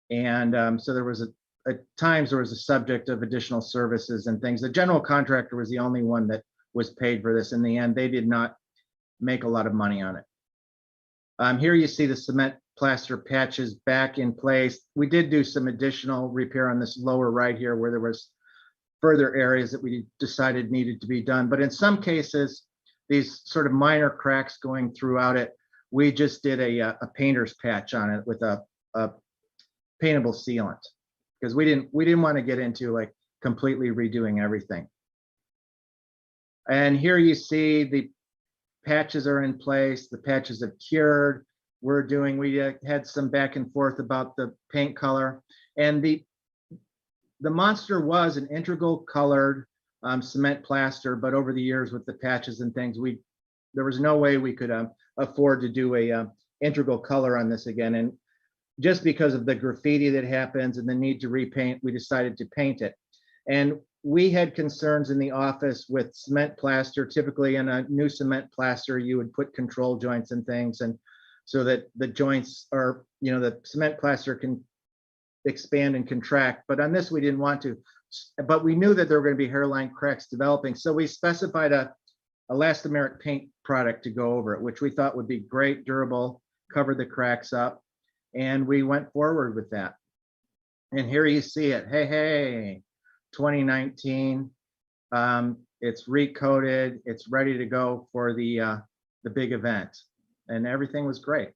And so there was at times there was a subject of additional services and things. The general contractor was the only one that was paid for this. In the end, they did not make a lot of money on it. Here you see the cement plaster patches back in place. We did do some additional repair on this lower right here where there was further areas that we decided needed to be done. But in some cases, these sort of minor cracks going throughout it, we just did a painter's patch on it with a paintable sealant, because we didn't want to get into like completely redoing everything. And here you see the patches are in place. The patches have cured. We had some back and forth about the paint color, and the monster was an integral colored cement plaster, but over the years with the patches and things, there was no way we could afford to do a integral color on this again. And just because of the graffiti that happens and the need to repaint, we decided to paint it. And we had concerns in the office with cement plaster. Typically in a new cement plaster, you would put control joints and things, and so that the joints are, you know, the cement plaster can expand and contract. But on this, we didn't want to, but we knew that there were going to be hairline cracks developing. So we specified a elastomeric paint product to go over it, which we thought would be great, durable, cover the cracks up. And we went forward with that. And here you see it. Hey, 2019. It's recoated. It's ready to go for the big event. And everything was great.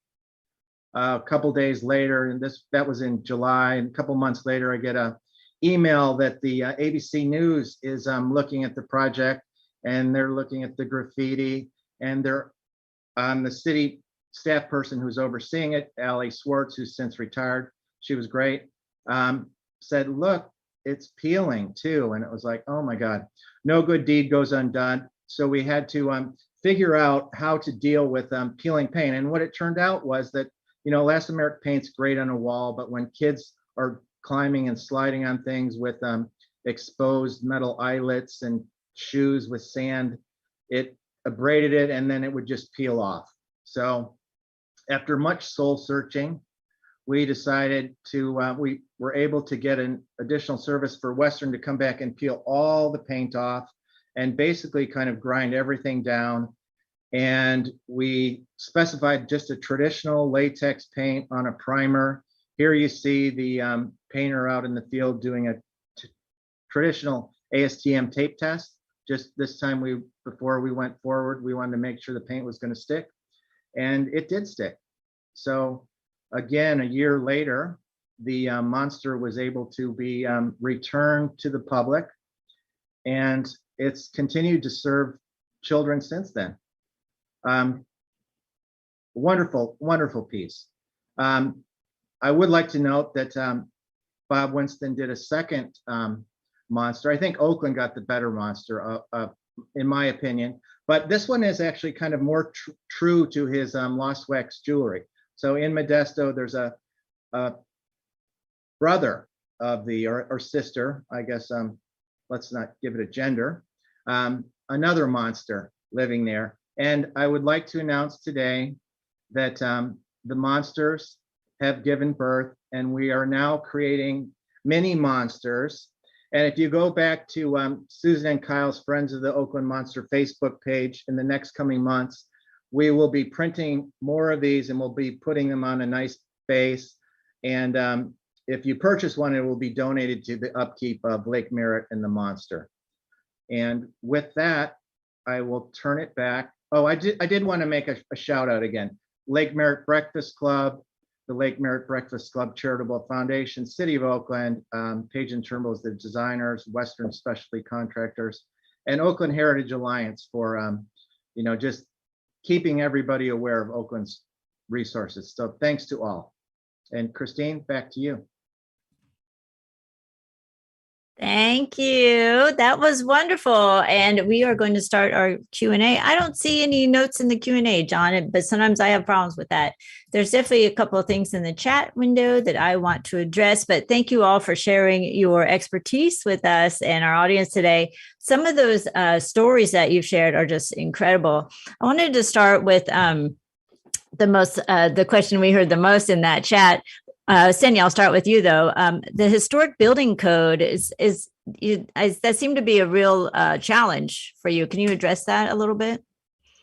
A couple days later, and that was in July, and a couple months later, I get a email that the ABC News is looking at the project, and they're looking at the graffiti, and they're the city staff person who's overseeing it, Allie Swartz, who's since retired. She was great. Said, look, it's peeling too. And it was like, oh my God, no good deed goes undone. So we had to figure out how to deal with peeling paint. And what it turned out was that, you know, elastomeric paint's great on a wall, but when kids are climbing and sliding on things with exposed metal eyelets and shoes with sand, it abraded it and then it would just peel off. So after much soul searching, we decided to, we were able to get an additional service for Western to come back and peel all the paint off and basically kind of grind everything down. And we specified just a traditional latex paint on a primer. Here you see the painter out in the field doing a traditional ASTM tape test. Just this time, before we went forward, we wanted to make sure the paint was going to stick, and it did stick. So again, a year later, the monster was able to be returned to the public, and it's continued to serve children since then. Wonderful, wonderful piece. I would like to note that Bob Winston did a second monster. I think Oakland got the better monster, in my opinion. But this one is actually kind of more true to his lost wax jewelry. So in Modesto, there's a brother of the, or sister, I guess, let's not give it a gender, another monster living there. And I would like to announce today that the monsters have given birth, and we are now creating mini monsters. And if you go back to Susan and Kyle's Friends of the Oakland Monster Facebook page, in the next coming months, we will be printing more of these, and we'll be putting them on a nice base. And if you purchase one, it will be donated to the upkeep of Lake Merritt and the monster. And with that, I will turn it back. Oh, I did want to make a shout out again. Lake Merritt Breakfast Club, the Lake Merritt Breakfast Club Charitable Foundation, City of Oakland, Page and Turnbull is the designers, Western Specialty Contractors, and Oakland Heritage Alliance for, just keeping everybody aware of Oakland's resources. So thanks to all. And Christine, back to you. Thank you. That was wonderful. And we are going to start our Q&A. I don't see any notes in the Q&A, John, but sometimes I have problems with that. There's definitely a couple of things in the chat window that I want to address, but thank you all for sharing your expertise with us and our audience today. Some of those stories that you've shared are just incredible. I wanted to start with the question we heard the most in that chat. Sanya, I'll start with you though. The historic building code is that seemed to be a real challenge for you. Can you address that a little bit?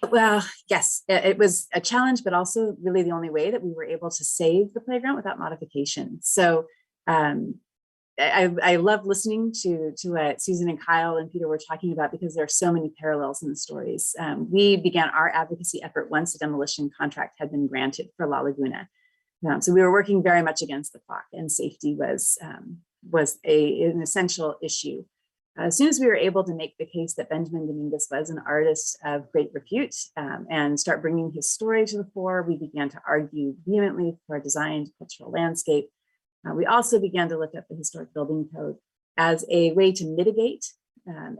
Well, yes, it was a challenge, but also really the only way that we were able to save the playground without modification. So I love listening to what Susan and Kyle and Peter were talking about, because there are so many parallels in the stories. We began our advocacy effort once a demolition contract had been granted for La Laguna. So we were working very much against the clock, and safety was an essential issue. As soon as we were able to make the case that Benjamin Dominguez was an artist of great repute and start bringing his story to the fore, we began to argue vehemently for a designed cultural landscape. We also began to look at the historic building code as a way to mitigate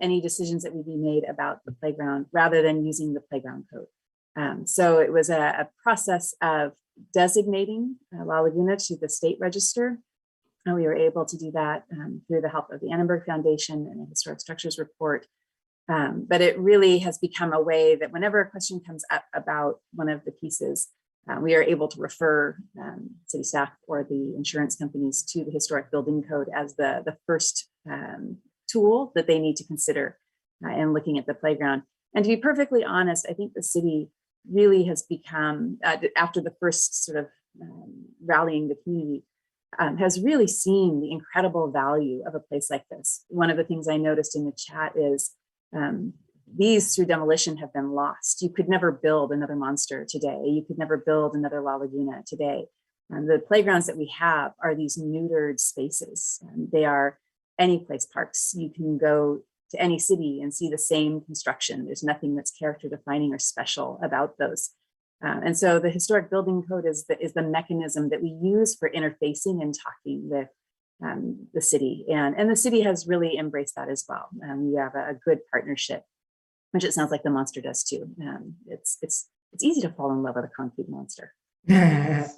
any decisions that would be made about the playground rather than using the playground code. So it was a process of designating La Laguna to the state register. And we were able to do that through the help of the Annenberg Foundation and the Historic Structures Report. But it really has become a way that whenever a question comes up about one of the pieces, we are able to refer city staff or the insurance companies to the historic building code as the first tool that they need to consider in looking at the playground. And to be perfectly honest, I think the city really has become, after the first sort of rallying the community, has really seen the incredible value of a place like this. One of the things I noticed in the chat is these through demolition have been lost. You could never build another monster today. You could never build another La Laguna today. The playgrounds that we have are these neutered spaces. They are any place parks. You can go to any city and see the same construction. There's nothing that's character defining or special about those. And so the historic building code is the mechanism that we use for interfacing and talking with the city. And the city has really embraced that as well. We have a good partnership, which it sounds like the monster does too. It's easy to fall in love with a concrete monster. Yes.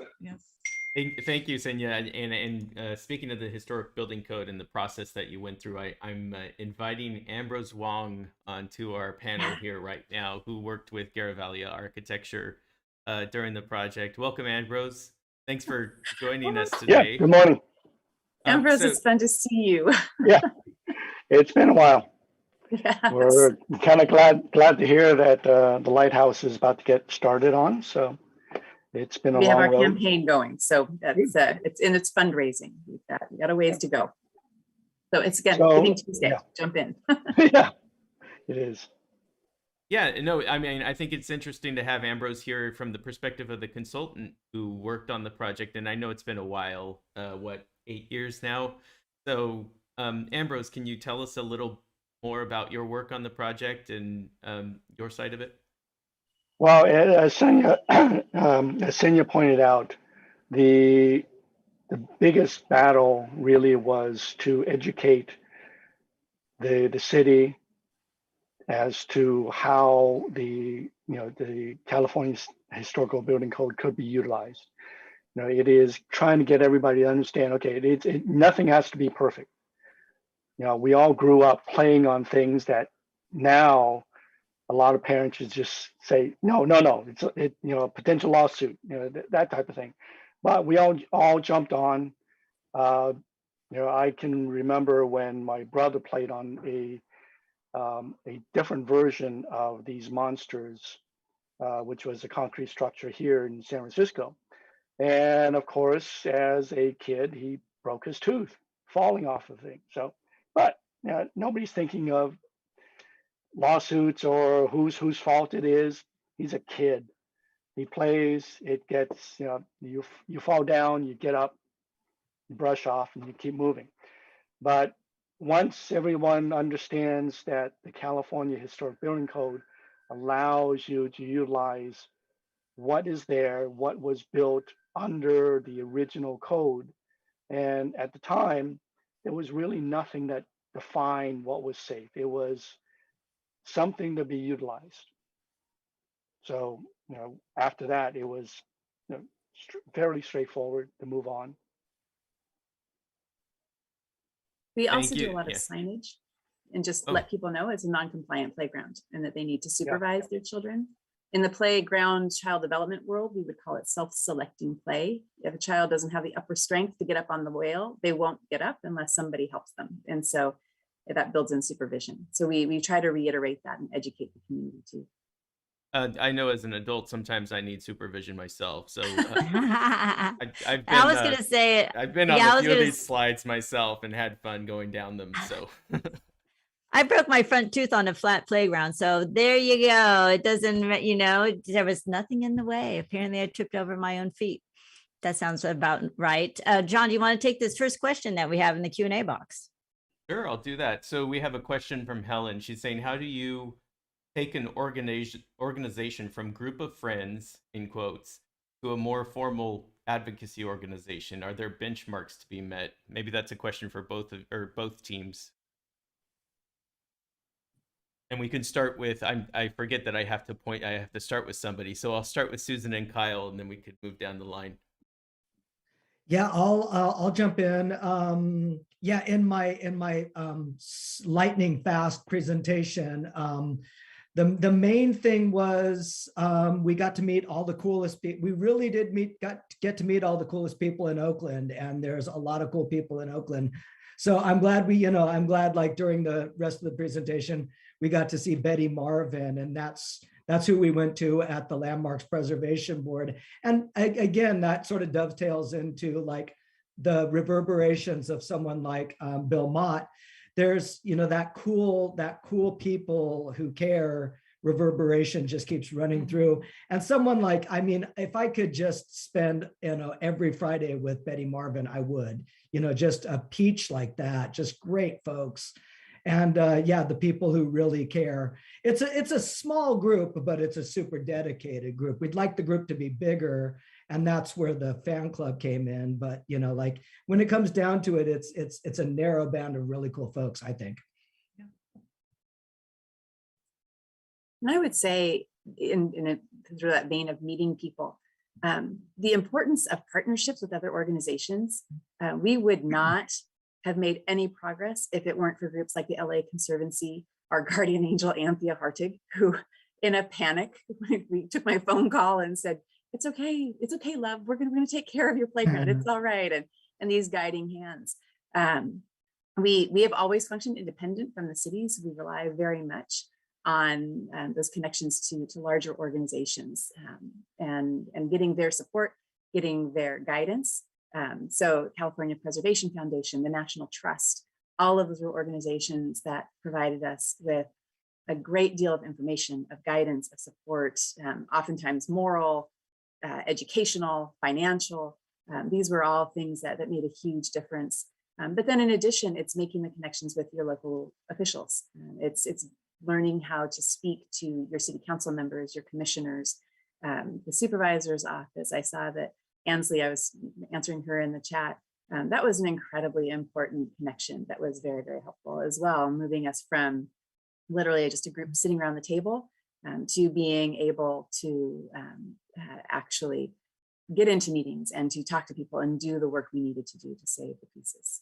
Thank you, Sanya. And speaking of the historic building code and the process that you went through, I'm inviting Ambrose Wong onto our panel here right now, who worked with Garavalia Architecture during the project. Welcome, Ambrose. Thanks for joining us Yeah, today. good morning. Ambrose, So- it's fun to see you. Yeah, it's been a while. Yes. We're kind of glad to hear that the Lighthouse is about to get started on. So it's been a We have long our road. campaign going, so that's it's in its fundraising. We got a ways to go. So it's again So, Giving Tuesday. yeah. Jump in. Yeah, it is. Yeah, no, I mean, I think it's interesting to have Ambrose here from the perspective of the consultant who worked on the project. And I know it's been a while, 8 years now. So, Ambrose, can you tell us a little more about your work on the project and your side of it? Well, as Sanya pointed out, the biggest battle really was to educate the city as to how the California Historical Building Code could be utilized. It is trying to get everybody to understand, okay, nothing has to be perfect. We all grew up playing on things that now a lot of parents should just say, no, it's a potential lawsuit, that type of thing. But we all jumped on. I can remember when my brother played on a different version of these monsters, which was a concrete structure here in San Francisco. And of course, as a kid, he broke his tooth falling off the thing. So, but nobody's thinking of lawsuits or whose fault it is. He's a kid. He plays, it gets, you fall down, you get up, you brush off, and you keep moving. But once everyone understands that the California Historic Building Code allows you to utilize what is there, what was built under the original code. And at the time, there was really nothing that defined what was safe. It was something to be utilized. So, after that, it was fairly straightforward to move on. We Thank also do you. a lot of Yeah. signage and just Oh. let people know it's a non-compliant playground and that they need to supervise their children. In the playground child development world, we would call it self-selecting play. If a child doesn't have the upper strength to get up on the whale, they won't get up unless somebody helps them. And so that builds in supervision. So we try to reiterate that and educate the community too. I know as an adult, sometimes I need supervision myself. So I I've been, was going to say, I've been yeah, I on a was few of gonna these slides myself and had fun going down them. So I broke my front tooth on a flat playground. So there you go. It doesn't, there was nothing in the way. Apparently I tripped over my own feet. That sounds about right. John, do you want to take this first question that we have in the Q&A box? sure, I'll do that. So we have a question from Helen. She's saying, how do you take an organization from group of friends, in quotes, to a more formal advocacy organization? Are there benchmarks to be met? Maybe that's a question for both teams. And we can start with, I forget that I have to start with somebody. So I'll start with Susan and Kyle, and then we could move down the line. Yeah, I'll jump in. In my lightning fast presentation, the main thing was we got to meet all the coolest people. We really did get to meet all the coolest people in Oakland, and there's a lot of cool people in Oakland. So I'm glad I'm glad like during the rest of the presentation, we got to see Betty Marvin, and that's who we went to at the Landmarks Preservation Board. And again, that sort of dovetails into like the reverberations of someone like Bill Mott. There's, that cool people who care reverberation just keeps running through. And someone like, if I could just spend, every Friday with Betty Marvin, I would, just a peach like that, just great folks. And the people who really care. It's a small group, but it's a super dedicated group. We'd like the group to be bigger, and that's where the fan club came in. But like when it comes down to it, it's a narrow band of really cool folks, I think. And I would say through that vein of meeting people, the importance of partnerships with other organizations. We would not have made any progress if it weren't for groups like the LA Conservancy, our guardian angel, Anthea Hartig, who in a panic, we took my phone call and said, it's okay, love. We're gonna take care of your playground. It's all right. And these guiding hands. We have always functioned independent from the cities. We rely very much on those connections to larger organizations and getting their support, getting their guidance. So California Preservation Foundation, the National Trust, all of those were organizations that provided us with a great deal of information, of guidance, of support, oftentimes moral, educational, financial. These were all things that made a huge difference. But then in addition, it's making the connections with your local officials. It's learning how to speak to your city council members, your commissioners, the supervisor's office. I saw that Ansley, I was answering her in the chat. That was an incredibly important connection that was very, very helpful as well, moving us from literally just a group sitting around the table to being able to actually get into meetings and to talk to people and do the work we needed to do to save the pieces.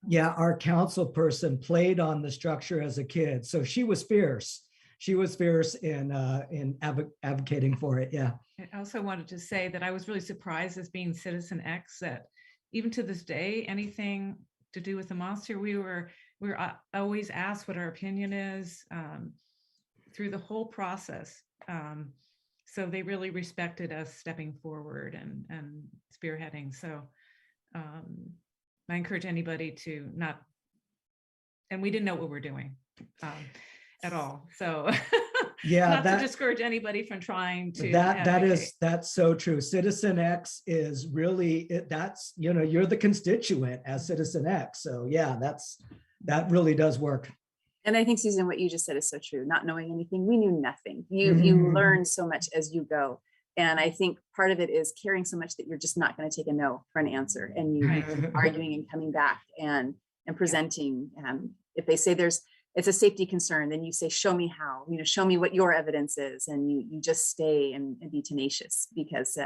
Yeah, our council person played on the structure as a kid, so she was fierce. She was fierce in advocating for it. Yeah. I also wanted to say that I was really surprised as being Citizen X that even to this day, anything to do with the monster, we were always asked what our opinion is through the whole process. So they really respected us stepping forward and spearheading. So I encourage anybody to not, and we didn't know what we were doing at all. So yeah, not to discourage anybody from trying to that's so true. Citizen X is really that's, you know, you're the constituent as Citizen X. So yeah, that really does work. And I think, Susan, what you just said is so true. Not knowing anything, we knew nothing. You learn so much as you go. And I think part of it is caring so much that you're just not going to take a no for an answer, and you keep arguing and coming back and presenting. If they say it's a safety concern, then you say, show me how, you know, show me what your evidence is. And you just stay and be tenacious because,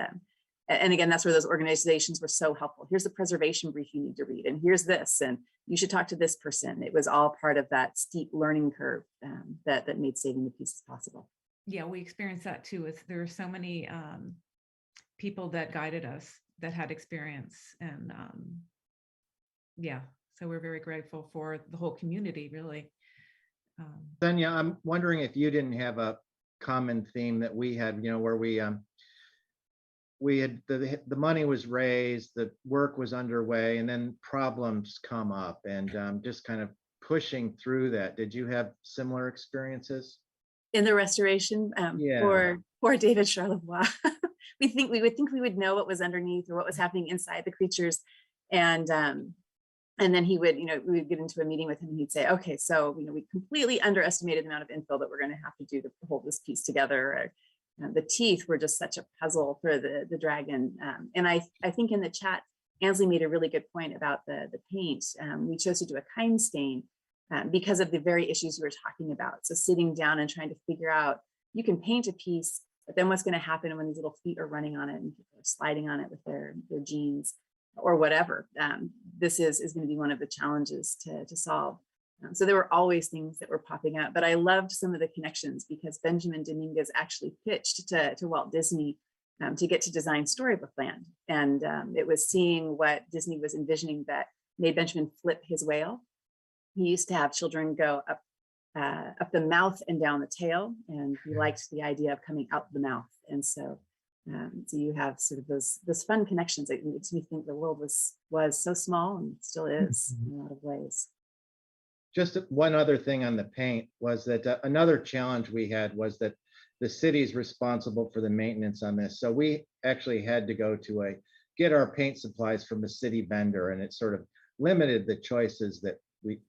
and again, that's where those organizations were so helpful. Here's the preservation brief you need to read, and here's this, and you should talk to this person. It was all part of that steep learning curve that made saving the pieces possible. Yeah, we experienced that too. There were so many people that guided us that had experience, and yeah, so we're very grateful for the whole community, really. Sanya, I'm wondering if you didn't have a common theme that we had, you know, where we had the money was raised, the work was underway, and then problems come up, and just kind of pushing through that. Did you have similar experiences? In the restoration, for David Charlevoix, we would know what was underneath or what was happening inside the creatures, and then he would, you know, we would get into a meeting with him, and he'd say, okay, so, you know, we completely underestimated the amount of infill that we're going to have to do to hold this piece together. Or, the teeth were just such a puzzle for the dragon, and I think in the chat, Ansley made a really good point about the paint. We chose to do a kind stain. Because of the very issues you were talking about. So sitting down and trying to figure out, you can paint a piece, but then what's going to happen when these little feet are running on it and people are sliding on it with their jeans or whatever. This is going to be one of the challenges to solve. So there were always things that were popping up, but I loved some of the connections because Benjamin Dominguez actually pitched to Walt Disney to get to design Storybook Land. And it was seeing what Disney was envisioning that made Benjamin flip his whale. He used to have children go up the mouth and down the tail, and he liked the idea of coming out the mouth. And so, so you have sort of those fun connections. It makes me think the world was so small and still is in a lot of ways. Just one other thing on the paint was that another challenge we had was that the city's responsible for the maintenance on this. So we actually had to go to get our paint supplies from a city vendor, and it sort of limited the choices that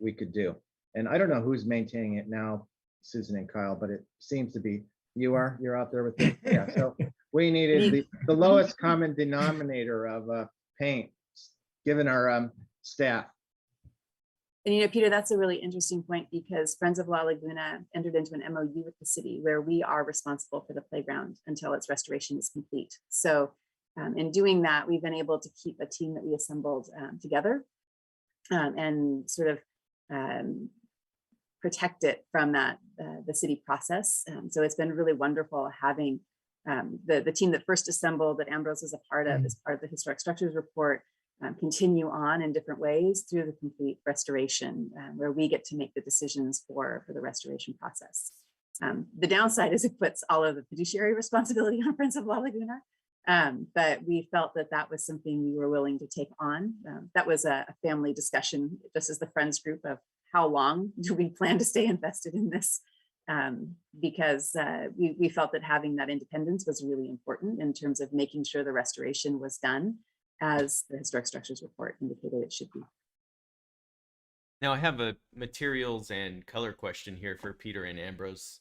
we could do. And I don't know who's maintaining it now, Susan and Kyle, but it seems to be you're out there with it. Yeah, so we needed the lowest common denominator of paint given our staff. And you know, Peter, that's a really interesting point because Friends of La Laguna entered into an MOU with the city where we are responsible for the playground until its restoration is complete. So in doing that, we've been able to keep a team that we assembled together and sort of protect it from that the city process. So it's been really wonderful having The team that first assembled, that Ambrose was a part of, as part of the Historic Structures Report, continue on in different ways through the complete restoration, where we get to make the decisions for the restoration process. The downside is it puts all of the fiduciary responsibility on Friends of La Laguna, but we felt that that was something we were willing to take on. That was a family discussion, just as the Friends group, of how long do we plan to stay invested in this, because we felt that having that independence was really important in terms of making sure the restoration was done as the Historic Structures Report indicated it should be. Now I have a materials and color question here for Peter and Ambrose.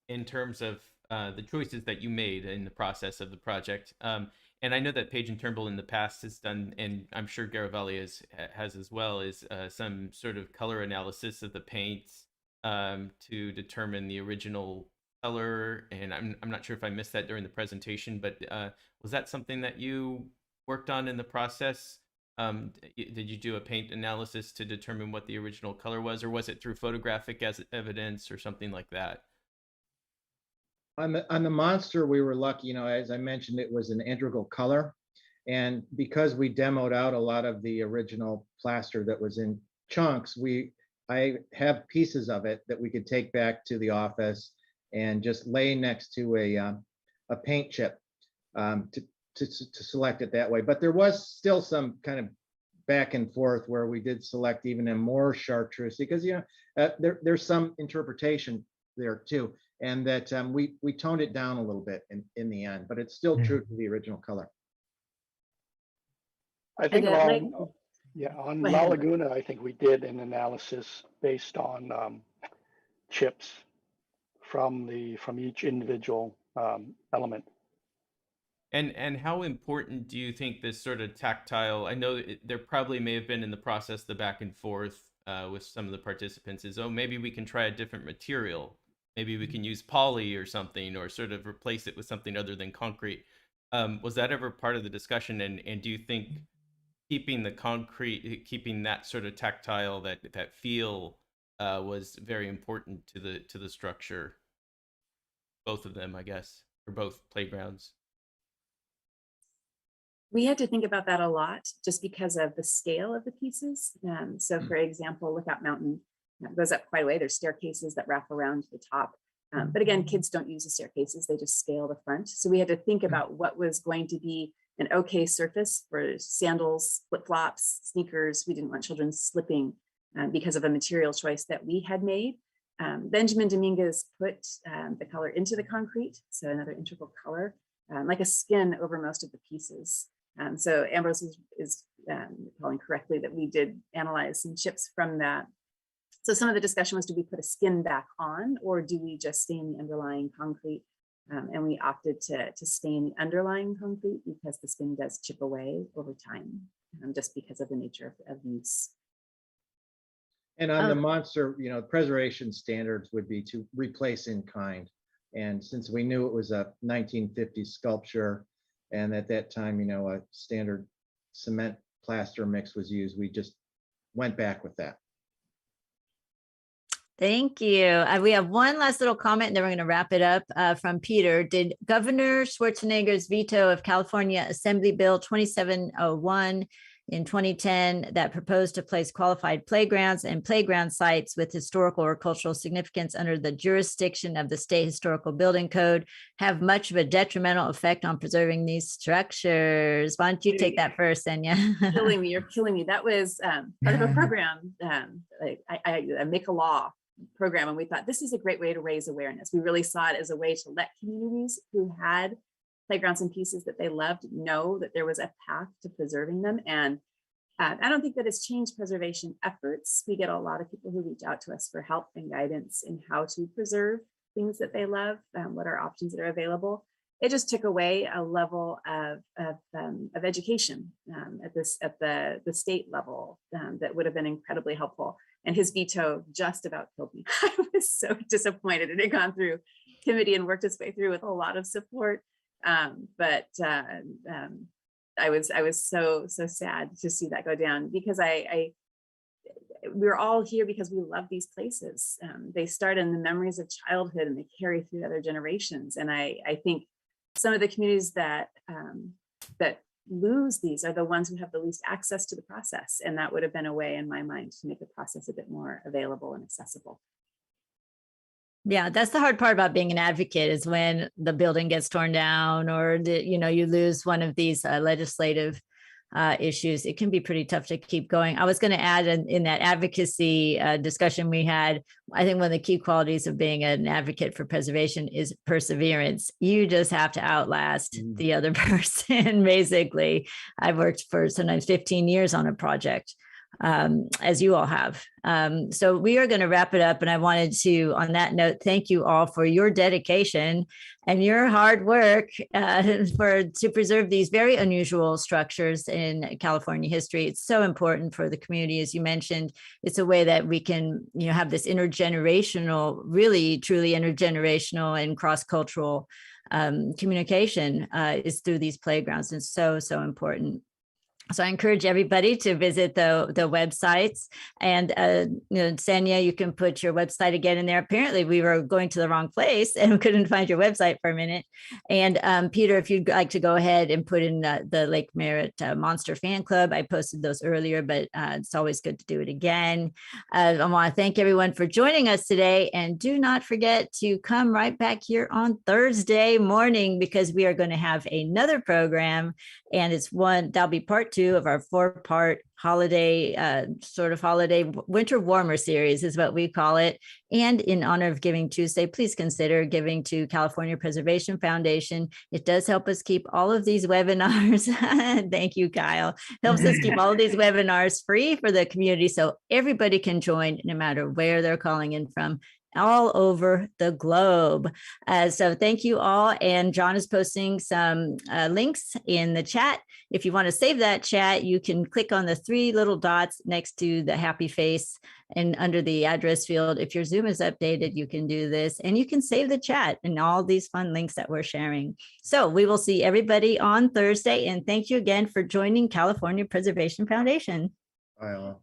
In terms of the choices that you made in the process of the project. And I know that Page and Turnbull in the past has done, and I'm sure Garibaldi has as well, is some sort of color analysis of the paints to determine the original color. And I'm not sure if I missed that during the presentation, but was that something that you worked on in the process? Did you do a paint analysis to determine what the original color was, or was it through photographic evidence or something like that? On the monster, we were lucky, as I mentioned, it was an integral color. And because we demoed out a lot of the original plaster that was in chunks, I have pieces of it that we could take back to the office and just lay next to a paint chip to select it that way. But there was still some kind of back and forth where we did select even a more chartreuse, because there's some interpretation there too, and that we toned it down a little bit in the end, but it's still true to the original color. I think on La Laguna, I think we did an analysis based on chips from each individual element. And how important do you think this sort of tactile, I know there probably may have been in the process the back and forth with some of the participants is, oh, maybe we can try a different material. Maybe we can use poly or something, or sort of replace it with something other than concrete. Was that ever part of the discussion? And do you think keeping the concrete, keeping that sort of tactile, that feel was very important to the structure? Both of them, I guess, or both playgrounds. We had to think about that a lot just because of the scale of the pieces. So for example, Lookout Mountain goes up quite a way. There's staircases that wrap around the top. But again, kids don't use the staircases, they just scale the front. So we had to think about what was going to be an okay surface for sandals, flip-flops, sneakers. We didn't want children slipping because of a material choice that we had made. Benjamin Dominguez put the color into the concrete, so another integral color, like a skin over most of the pieces. So Ambrose is recalling correctly that we did analyze some chips from that. So some of the discussion was, do we put a skin back on, or do we just stay in the underlying concrete? And we opted to stay in the underlying concrete because the skin does chip away over time, just because of the nature of use. And on the monster, preservation standards would be to replace in kind. And since we knew it was a 1950s sculpture, and at that time, a standard cement plaster mix was used, we just went back with that. Thank you. We have one last little comment, and then we're going to wrap it up from Peter. Did Governor Schwarzenegger's veto of California Assembly Bill 2701 in 2010 that proposed to place qualified playgrounds and playground sites with historical or cultural significance under the jurisdiction of the State Historical Building Code have much of a detrimental effect on preserving these structures? Why don't you take that first, Sanya? You're killing me. That was part of a program, I Make a Law program, and we thought this is a great way to raise awareness. We really saw it as a way to let communities who had playgrounds and pieces that they loved know that there was a path to preserving them. And I don't think that it's changed preservation efforts. We get a lot of people who reach out to us for help and guidance in how to preserve things that they love, what are options that are available. It just took away a level of education at the state level that would have been incredibly helpful. And his veto just about killed me. I was so disappointed. It had gone through committee and worked its way through with a lot of support. But I was so sad to see that go down, because we're all here because we love these places. They start in the memories of childhood and they carry through other generations. And I think some of the communities that that lose these are the ones who have the least access to the process. And that would have been a way in my mind to make the process a bit more available and accessible. Yeah, that's the hard part about being an advocate, is when the building gets torn down or you lose one of these legislative issues. It can be pretty tough to keep going. I was going to add in that advocacy discussion we had, I think one of the key qualities of being an advocate for preservation is perseverance. You just have to outlast the other person, basically. I've worked for sometimes 15 years on a project, as you all have. So we are going to wrap it up. And I wanted to, on that note, thank you all for your dedication and your hard work to preserve these very unusual structures in California history. It's so important for the community, as you mentioned. It's a way that we can, have this intergenerational, really, truly intergenerational and cross-cultural communication is through these playgrounds. It's so, so important. So I encourage everybody to visit the websites, and Sanya, you can put your website again in there. Apparently we were going to the wrong place and couldn't find your website for a minute. And Peter, if you'd like to go ahead and put in the Lake Merritt Monster Fan Club. I posted those earlier, but it's always good to do it again. I want to thank everyone for joining us today, and do not forget to come right back here on Thursday morning, because we are going to have another program, and that'll be part 2 of our 4-part holiday, holiday winter warmer series is what we call it. And in honor of Giving Tuesday, please consider giving to California Preservation Foundation. It does help us keep all of these webinars. Thank you, Kyle. Helps us keep all of these webinars free for the community, so everybody can join no matter where they're calling in from, all over the globe. So thank you all. And John is posting some links in the chat. If you want to save that chat, you can click on the 3 little dots next to the happy face and under the address field. If your Zoom is updated, you can do this, and you can save the chat and all these fun links that we're sharing. So we will see everybody on Thursday. And thank you again for joining California Preservation Foundation. Bye.